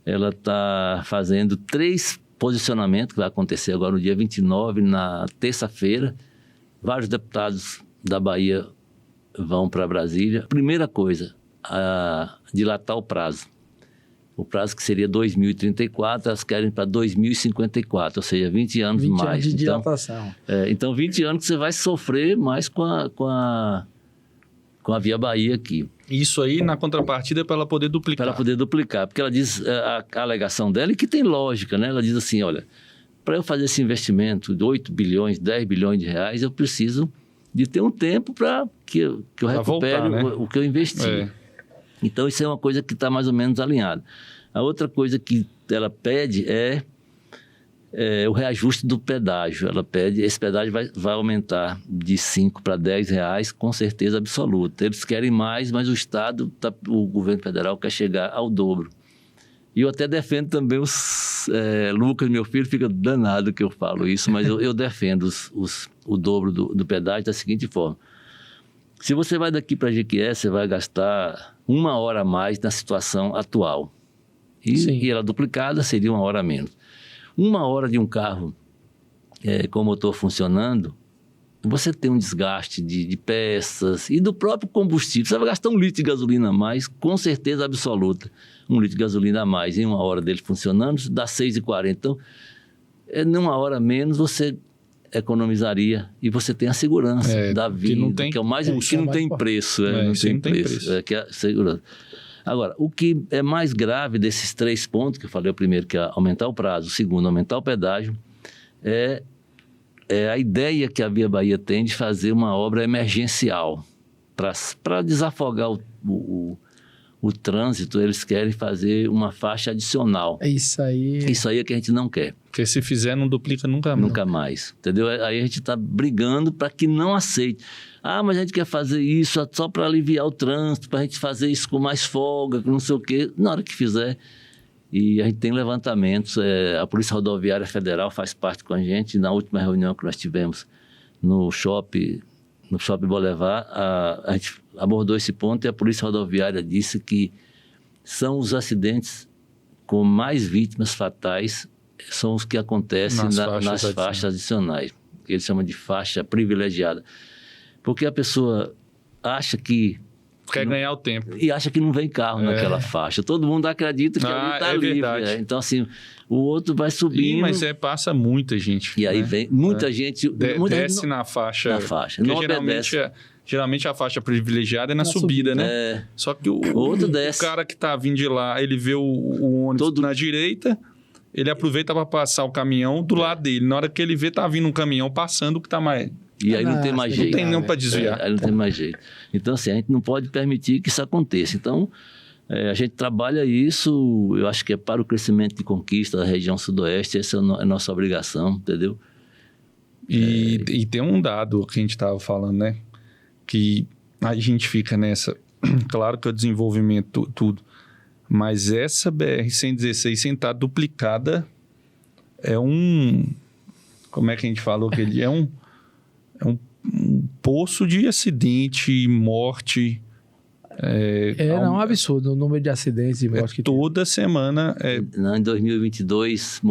ela está fazendo 3 posicionamentos, que vai acontecer agora no dia 29, na terça-feira. Vários deputados da Bahia vão para Brasília. Primeira coisa, dilatar o prazo. O prazo que seria 2034, elas querem para 2054, ou seja, 20 anos 20 mais. Anos de dilatação. Então, 20 anos que você vai sofrer mais com a Via Bahia aqui. Isso aí, na contrapartida, é para ela poder duplicar. Para ela poder duplicar, porque ela diz, a alegação dela, e que tem lógica, né? Ela diz assim, olha, para eu fazer esse investimento de 8 bilhões, 10 bilhões de reais, eu preciso de ter um tempo para que eu recupere voltar, né? o que eu investi. Então, isso é uma coisa que está mais ou menos alinhada. A outra coisa que ela pede é o reajuste do pedágio. Ela pede, esse pedágio vai aumentar de 5 para 10 reais, com certeza absoluta. Eles querem mais, mas o governo federal quer chegar ao dobro. E eu até defendo também Lucas, meu filho, fica danado que eu falo isso, mas eu defendo o dobro do pedágio da seguinte forma. Se você vai daqui para Jequié, você vai gastar 1 hora a mais na situação atual. E ela duplicada seria 1 hora a menos. 1 hora de um carro com o motor funcionando, você tem um desgaste de peças e do próprio combustível. Você vai gastar 1 litro de gasolina a mais, com certeza absoluta. 1 litro de gasolina a mais em 1 hora dele funcionando, dá 6,40. Então, em 1 hora a menos, você economizaria e você tem a segurança da vida, que é o mais que não tem preço. Não tem preço. Que é a segurança. Agora, o que é mais grave desses 3 pontos, que eu falei o primeiro, que é aumentar o prazo, o segundo, aumentar o pedágio, é a ideia que a Via Bahia tem de fazer uma obra emergencial para desafogar o o trânsito, eles querem fazer uma faixa adicional. É isso aí. Isso aí é que a gente não quer. Porque se fizer, não duplica nunca mais. Nunca mais, entendeu? Aí a gente está brigando para que não aceite. Ah, mas a gente quer fazer isso só para aliviar o trânsito, para a gente fazer isso com mais folga, com não sei o quê. Na hora que fizer, e a gente tem levantamentos, a Polícia Rodoviária Federal faz parte com a gente. Na última reunião que nós tivemos no Shopping Boulevard, a gente abordou esse ponto e a Polícia Rodoviária disse que são os acidentes com mais vítimas fatais, são os que acontecem nas faixas adicionais, que eles chamam de faixa privilegiada. Porque a pessoa acha que... Quer ganhar o tempo. E acha que não vem carro naquela faixa. Todo mundo acredita que ali está livre. Verdade. Então, assim, o outro vai subindo... Mas passa muita gente. E aí vem muita gente... Desce na faixa. Na faixa. Porque Não geralmente a faixa privilegiada é na subida, né? Só que o cara que tá vindo de lá, ele vê o ônibus na direita, ele aproveita para passar o caminhão do lado dele. Na hora que ele vê, tá vindo um caminhão passando que tá mais... E aí não tem mais jeito. Não tem nenhum para desviar. Aí não tem mais jeito. Então, assim, a gente não pode permitir que isso aconteça. Então, a gente trabalha isso, eu acho que é para o crescimento de conquista da região sudoeste, essa é a nossa obrigação, entendeu? E tem um dado que a gente estava falando, né? Que a gente fica nessa... Claro que é o desenvolvimento, tudo. Mas essa BR-116 sem estar duplicada é um... Como é que a gente falou que ele é um poço de acidente, morte. É um absurdo o número de acidentes e mortes que toda semana. Em 2022,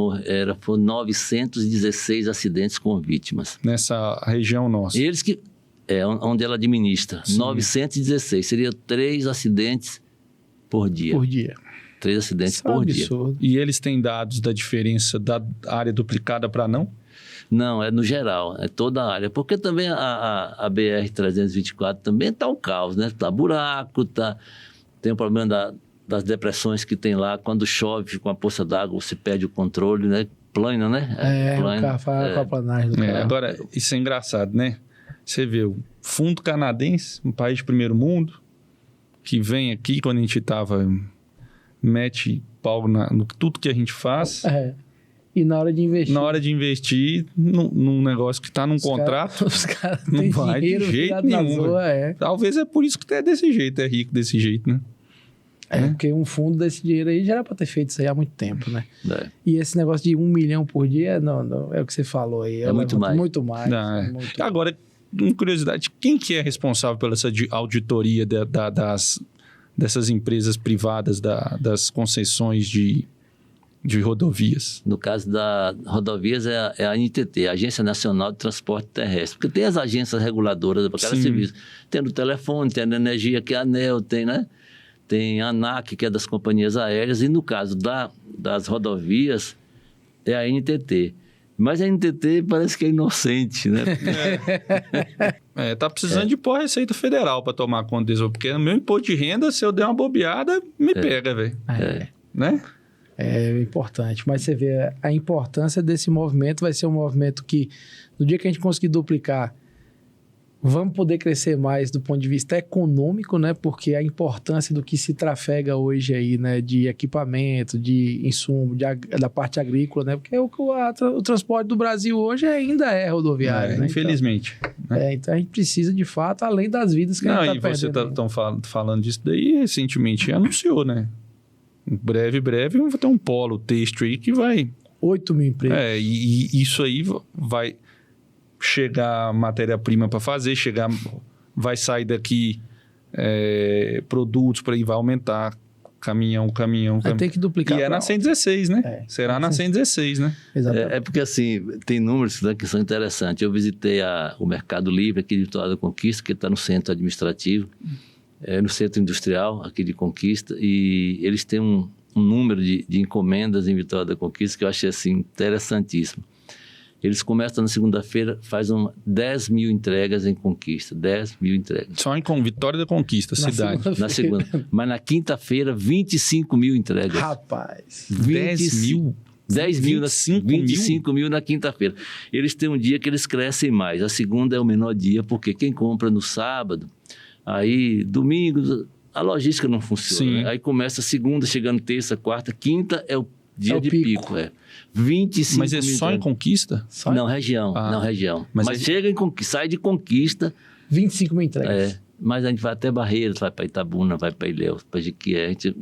foram 916 acidentes com vítimas. Nessa região nossa. Eles que... onde ela administra. Sim. 916. Seria 3 acidentes por dia. 3 acidentes por dia. E eles têm dados da diferença da área duplicada para não? Não, é no geral, é toda a área. Porque também a BR-324 também está um caos, né? Está buraco, tem o problema das depressões que tem lá. Quando chove com a poça d'água, você perde o controle, né? Plana, né? O carro faz com a planagem do carro. Agora, isso é engraçado, né? Você vê o fundo canadense, um país de primeiro mundo, que vem aqui quando a gente mete pau no tudo que a gente faz. E na hora de investir? Na hora de investir num negócio que está num contrato, os caras não vai de jeito nenhum. Talvez é por isso que é desse jeito, é rico desse jeito, né? Porque um fundo desse dinheiro aí já era para ter feito isso aí há muito tempo, né? E esse negócio de 1 milhão por dia, não é o que você falou aí. É muito mais. Muito mais. Agora, uma curiosidade, quem que é responsável pela essa auditoria dessas empresas privadas, das concessões de rodovias? No caso da rodovias é a ANTT, a Agência Nacional de Transporte Terrestre. Porque tem as agências reguladoras para cada serviço. Tem do telefone, tem a energia, que é a ANEEL, tem a ANAC, que é das companhias aéreas. E no caso das rodovias, é a ANTT. Mas a ANTT parece que é inocente, né? Tá precisando de pôr a Receita Federal para tomar conta disso. Porque no meu imposto de renda, se eu der uma bobeada, me pega, velho. Né? É importante, mas você vê a importância desse movimento. Vai ser um movimento que, no dia que a gente conseguir duplicar, vamos poder crescer mais do ponto de vista econômico, né? Porque a importância do que se trafega hoje aí, né? De equipamento, de insumo, da parte agrícola, né? Porque o transporte do Brasil hoje ainda é rodoviário, né? Infelizmente. Então a gente precisa, de fato, além das vidas que a gente está perdendo. E você está falando disso daí, recentemente anunciou, né? Breve, vai ter um polo têxtil aí que vai... 8 mil empregos. E isso aí vai chegar matéria-prima para fazer, vai sair daqui produtos para aí, vai aumentar caminhão. Tem que duplicar. E é na 116, né? Será na 116, né? Exatamente. Porque assim, tem números que são interessantes. Eu visitei o Mercado Livre aqui de Vitória da Conquista, que está no centro administrativo, no centro industrial aqui de Conquista, e eles têm um número de encomendas em Vitória da Conquista que eu achei assim, interessantíssimo. Eles começam na segunda-feira, fazem 10 mil entregas em Conquista, 10 mil entregas. Só em Vitória da Conquista, cidade. Na segunda. Mas na quinta-feira, 25 mil entregas. Rapaz. 10 mil? 10 mil, 25 mil na quinta-feira. Eles têm um dia que eles crescem mais. A segunda é o menor dia, porque quem compra no sábado, aí domingo, a logística não funciona. Sim. Né? Aí começa segunda, chegando terça, quarta, quinta é o dia É o de pico. pico. 25 Mas é mil só em entregas. Conquista? Não, região. Ah. Não, região. Mas Mas aí- chega em sai de Conquista, 25 mil entregas. mas a gente vai até Barreiras, vai para Itabuna, vai para Ilhéus, para Jequié, a gente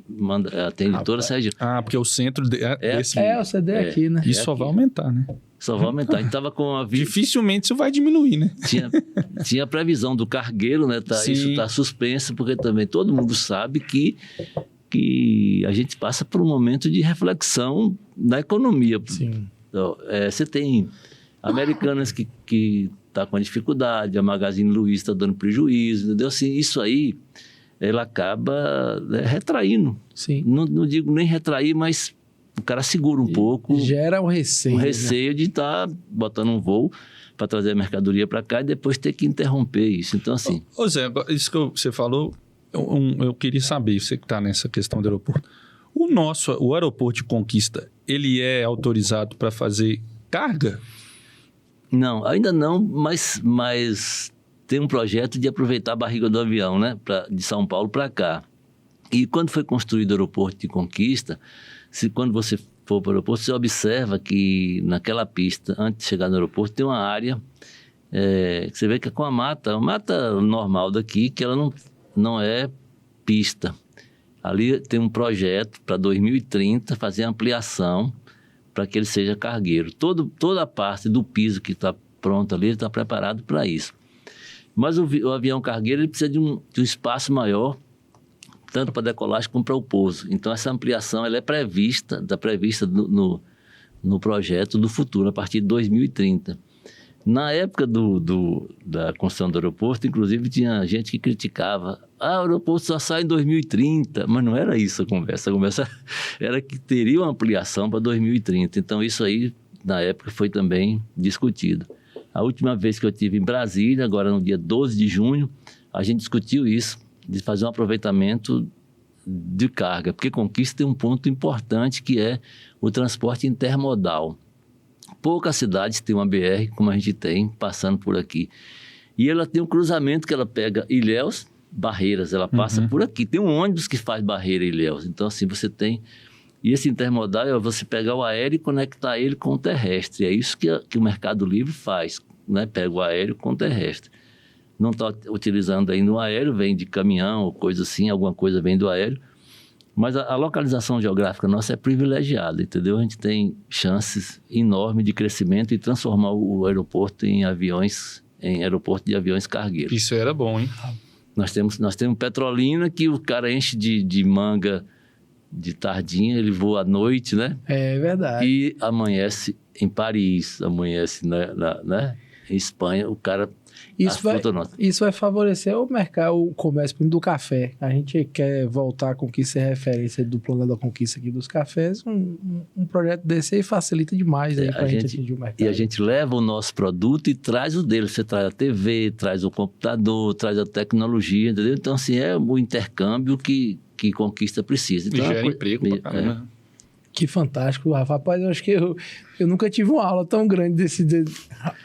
atende toda essa região. Ah, porque o centro É esse, É, o CD aqui, né? isso só aqui. vai aumentar, né? Só vai aumentar. A gente estava com a Dificilmente isso vai diminuir, né? tinha a previsão do cargueiro, né? Sim. Isso está suspenso, porque também todo mundo sabe que a gente passa por um momento de reflexão na economia. Sim. Então, você tem Americanas que está com dificuldade, a Magazine Luiza está dando prejuízo, entendeu? Assim, isso aí, ela acaba retraindo. Sim. Não digo nem retrair, mas o cara segura um pouco. Gera um receio. Um né? receio de estar botando um voo para trazer a mercadoria para cá e depois ter que interromper isso. Então, assim... Ô Zé, isso que você falou, eu queria saber, você que está nessa questão do aeroporto. O aeroporto de Conquista, ele é autorizado para fazer carga? Não, ainda não, mas tem um projeto de aproveitar a barriga do avião, né? De São Paulo para cá. E quando foi construído o aeroporto de Conquista, quando você for para o aeroporto, você observa que naquela pista, antes de chegar no aeroporto, tem uma área que você vê que é com a mata normal daqui, que ela não é pista. Ali tem um projeto para 2030 fazer ampliação para que ele seja cargueiro. Toda a parte do piso que está pronto ali, ele está preparado para isso. Mas o avião cargueiro ele precisa de um espaço maior, tanto para decolagem como para o pouso. Então, essa ampliação ela está prevista no projeto do futuro, a partir de 2030. Na época da construção do aeroporto, inclusive, tinha gente que criticava. O aeroporto só sai em 2030. Mas não era isso a conversa. A conversa era que teria uma ampliação para 2030. Então, isso aí, na época, foi também discutido. A última vez que eu estive em Brasília, agora no dia 12 de junho, a gente discutiu isso, de fazer um aproveitamento de carga. Porque Conquista tem um ponto importante, que é o transporte intermodal. Poucas cidades têm uma BR como a gente tem, passando por aqui. E ela tem um cruzamento que ela pega Ilhéus, Barreiras, ela passa por aqui. Tem um ônibus que faz Barreira e Ilhéus. Então, assim, você tem... E esse intermodal é você pegar o aéreo e conectar ele com o terrestre. É isso que o Mercado Livre faz, né? Pega o aéreo com o terrestre. Não está utilizando ainda o aéreo, vem de caminhão ou coisa assim, alguma coisa vem do aéreo. Mas a localização geográfica nossa é privilegiada, entendeu? A gente tem chances enormes de crescimento e transformar o aeroporto em aeroporto de aviões cargueiros. Isso era bom, hein? Nós temos Petrolina, que o cara enche de manga de tardinha, ele voa à noite, né? É verdade. E amanhece em Paris, amanhece em Espanha, o cara... Isso vai favorecer o mercado, o comércio do café. A gente quer voltar com que ser referência do plano da conquista aqui dos cafés. Um projeto desse aí facilita demais aí para a gente atingir o mercado. E a gente leva o nosso produto e traz o dele. Você traz a TV, traz o computador, traz a tecnologia, entendeu? Então, assim, é o intercâmbio que Conquista precisa. Então, e gera emprego pra caramba. Que fantástico, Rafa. Rapaz, eu acho que eu nunca tive uma aula tão grande desse...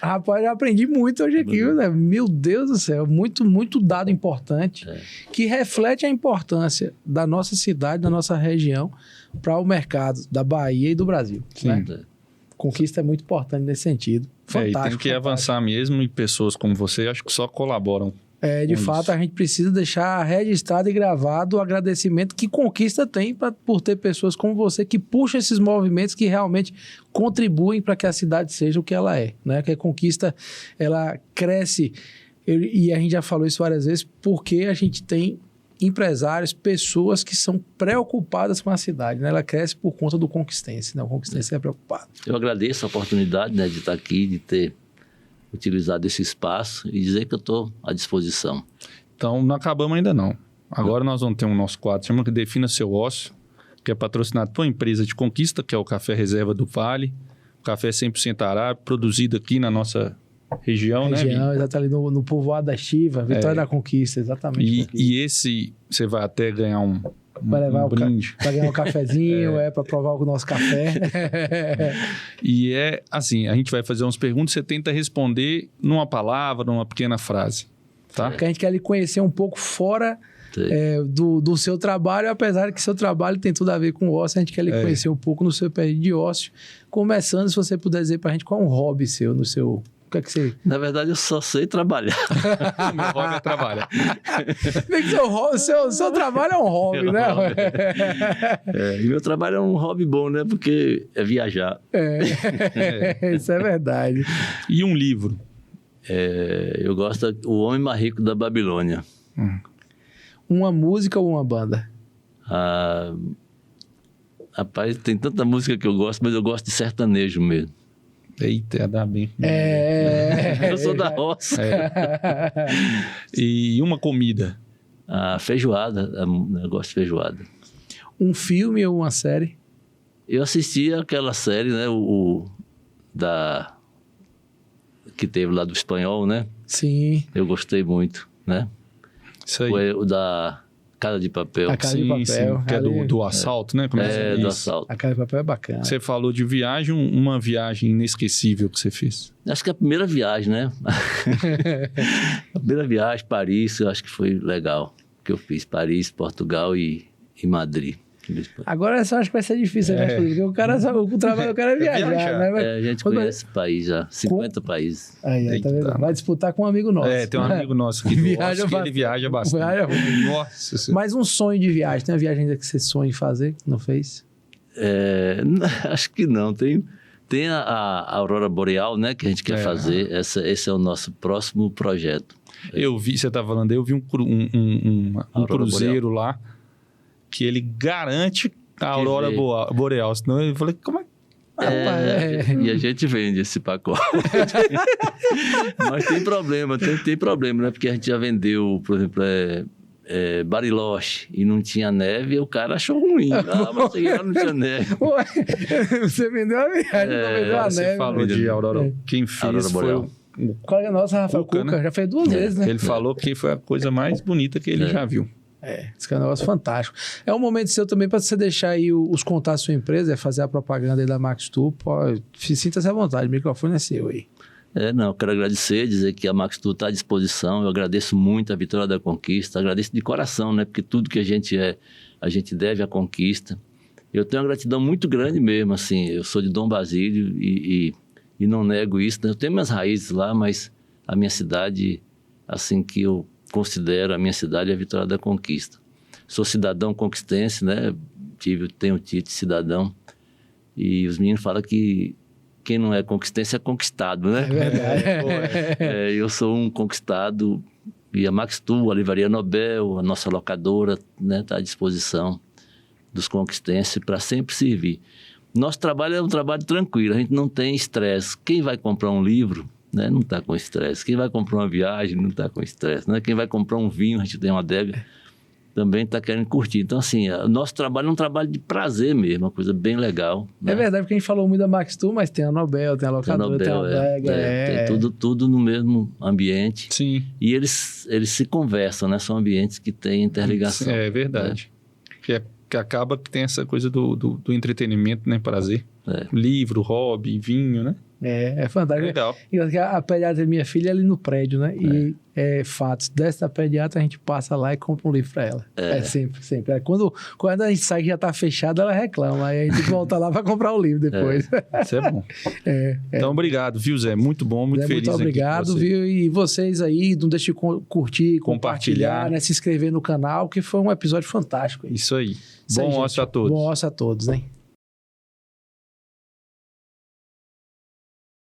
Rapaz, eu aprendi muito hoje aqui, né? Meu Deus do céu, muito, muito dado importante, que reflete a importância da nossa cidade, da nossa região, para o mercado da Bahia e do Brasil. Sim. Né? Conquista é muito importante nesse sentido. Fantástico. E tem que avançar mesmo, e pessoas como você, acho que só colaboram. De fato, a gente precisa deixar registrado e gravado o agradecimento que Conquista tem por ter pessoas como você que puxam esses movimentos que realmente contribuem para que a cidade seja o que ela é, né? Que a Conquista, ela cresce, e a gente já falou isso várias vezes, porque a gente tem empresários, pessoas que são preocupadas com a cidade, né? Ela cresce por conta do conquistense, né? O conquistense é preocupado. Eu agradeço a oportunidade, né, de estar aqui, de ter utilizado esse espaço e dizer que eu estou à disposição. Então, não acabamos ainda não. Agora nós vamos ter um nosso quadro, chama que Defina Seu Ócio, que é patrocinado por uma empresa de Conquista, que é o Café Reserva do Vale. O café 100% arábico, produzido aqui na nossa região, né? Exatamente, ali no povoado da Estiva, Vitória da Conquista, exatamente. E esse, você vai até ganhar um brinde. Vai ganhar um cafezinho, para provar o nosso café. E é assim, a gente vai fazer umas perguntas, você tenta responder numa palavra, numa pequena frase, tá? Porque a gente quer lhe conhecer um pouco fora do seu trabalho, apesar que seu trabalho tem tudo a ver com ócio, a gente quer lhe conhecer um pouco no seu período de ócio. Começando, se você puder dizer pra gente qual é um hobby seu, no seu... O que é que você... Na verdade, eu só sei trabalhar. Meu hobby é trabalhar. Bem que seu trabalho é um hobby, né? E meu trabalho é um hobby bom, né? Porque é viajar. Isso é verdade. E um livro? Eu gosto O Homem Mais Rico da Babilônia. Uma música ou uma banda? Rapaz, tem tanta música que eu gosto, mas eu gosto de sertanejo mesmo. Eita, dá bem. Eu sou da roça. E uma comida? Feijoada, eu gosto de feijoada. Um filme ou uma série? Eu assisti aquela série, né, que teve lá do espanhol, né? Sim. Eu gostei muito, né? Isso aí. O da Casa de Papel. A Casa de Papel. Sim, que é do assalto, né? Como do assalto. A Casa de Papel é bacana. Você falou de viagem, uma viagem inesquecível que você fez. Acho que é a primeira viagem, né? A primeira viagem, Paris, eu acho que foi legal. Que eu fiz Paris, Portugal e Madrid. Agora eu só acho que vai ser difícil, né? Porque o trabalho do cara é viajar, né? A gente conhece o país já, 50 países. Aí, tá vendo? Vai disputar com um amigo nosso. Tem um amigo nosso que ele viaja bastante. Nossa. Mas um sonho de viagem, tem uma viagem ainda que você sonha em fazer, que não fez? Acho que não. Tem a Aurora Boreal, né, que a gente quer fazer. Esse é o nosso próximo projeto. Eu vi, você tá falando, eu vi um cruzeiro lá, que ele garante a Aurora Boreal. Senão eu falei, como é? E a gente vende esse pacote. Mas tem problema, tem problema, né? Porque a gente já vendeu, por exemplo, Bariloche e não tinha neve, e o cara achou ruim. Mas cheguei lá, não tinha neve. Você vendeu a viagem, não vendeu a neve. Você falou de Aurora. Quem fez Aurora foi o colega nosso, Rafael Cuca, né? já fez 2 vezes, né? Ele falou que foi a coisa mais bonita que ele já viu. Isso que é um negócio fantástico. É um momento seu também para você deixar aí os contatos da sua empresa, fazer a propaganda aí da Max Tour. Sinta-se à vontade, o microfone é seu aí. Eu quero agradecer, dizer que a Max Tour está à disposição. Eu agradeço muito a Vitória da Conquista, agradeço de coração, né? Porque tudo que a gente a gente deve à conquista. Eu tenho uma gratidão muito grande mesmo, assim. Eu sou de Dom Basílio e não nego isso, né? Eu tenho minhas raízes lá, mas a minha cidade, assim, que eu considero a minha cidade é a Vitória da Conquista. Sou cidadão conquistense, né? Tenho o título de cidadão. E os meninos falam que quem não é conquistense é conquistado, né? É verdade. Eu sou um conquistado. E a Max Tour, a Livraria Nobel, a nossa locadora, né, está à disposição dos conquistenses para sempre servir. Nosso trabalho é um trabalho tranquilo, a gente não tem estresse. Quem vai comprar um livro, né, não está com estresse. Quem vai comprar uma viagem não está com estresse. Né? Quem vai comprar um vinho, a gente tem uma adega, também está querendo curtir. Então, assim, o nosso trabalho é um trabalho de prazer mesmo, uma coisa bem legal. Né? É verdade, porque a gente falou muito da Max Tour, mas tem a Nobel, tem a locadora, tem a adega. Tem tudo no mesmo ambiente. Sim. E eles se conversam, né? São ambientes que têm interligação. É verdade. Né? Que acaba que tem essa coisa do entretenimento, né? Prazer. Livro, hobby, vinho, né? É fantástico. Legal. A pediatra da minha filha é ali no prédio, né? E fatos. Desce da pediatra, a gente passa lá e compra um livro pra ela. Sempre. Quando a gente sai que já tá fechado, ela reclama. Aí a gente volta lá pra comprar o livro depois. Isso é bom. Então, obrigado, viu, Zé? Muito bom, muito feliz. Muito obrigado, aqui viu? E vocês aí, não deixem de curtir, compartilhar, né? Se inscrever no canal, que foi um episódio fantástico. Isso aí. Bom ócio a todos. Bom ócio a todos, né?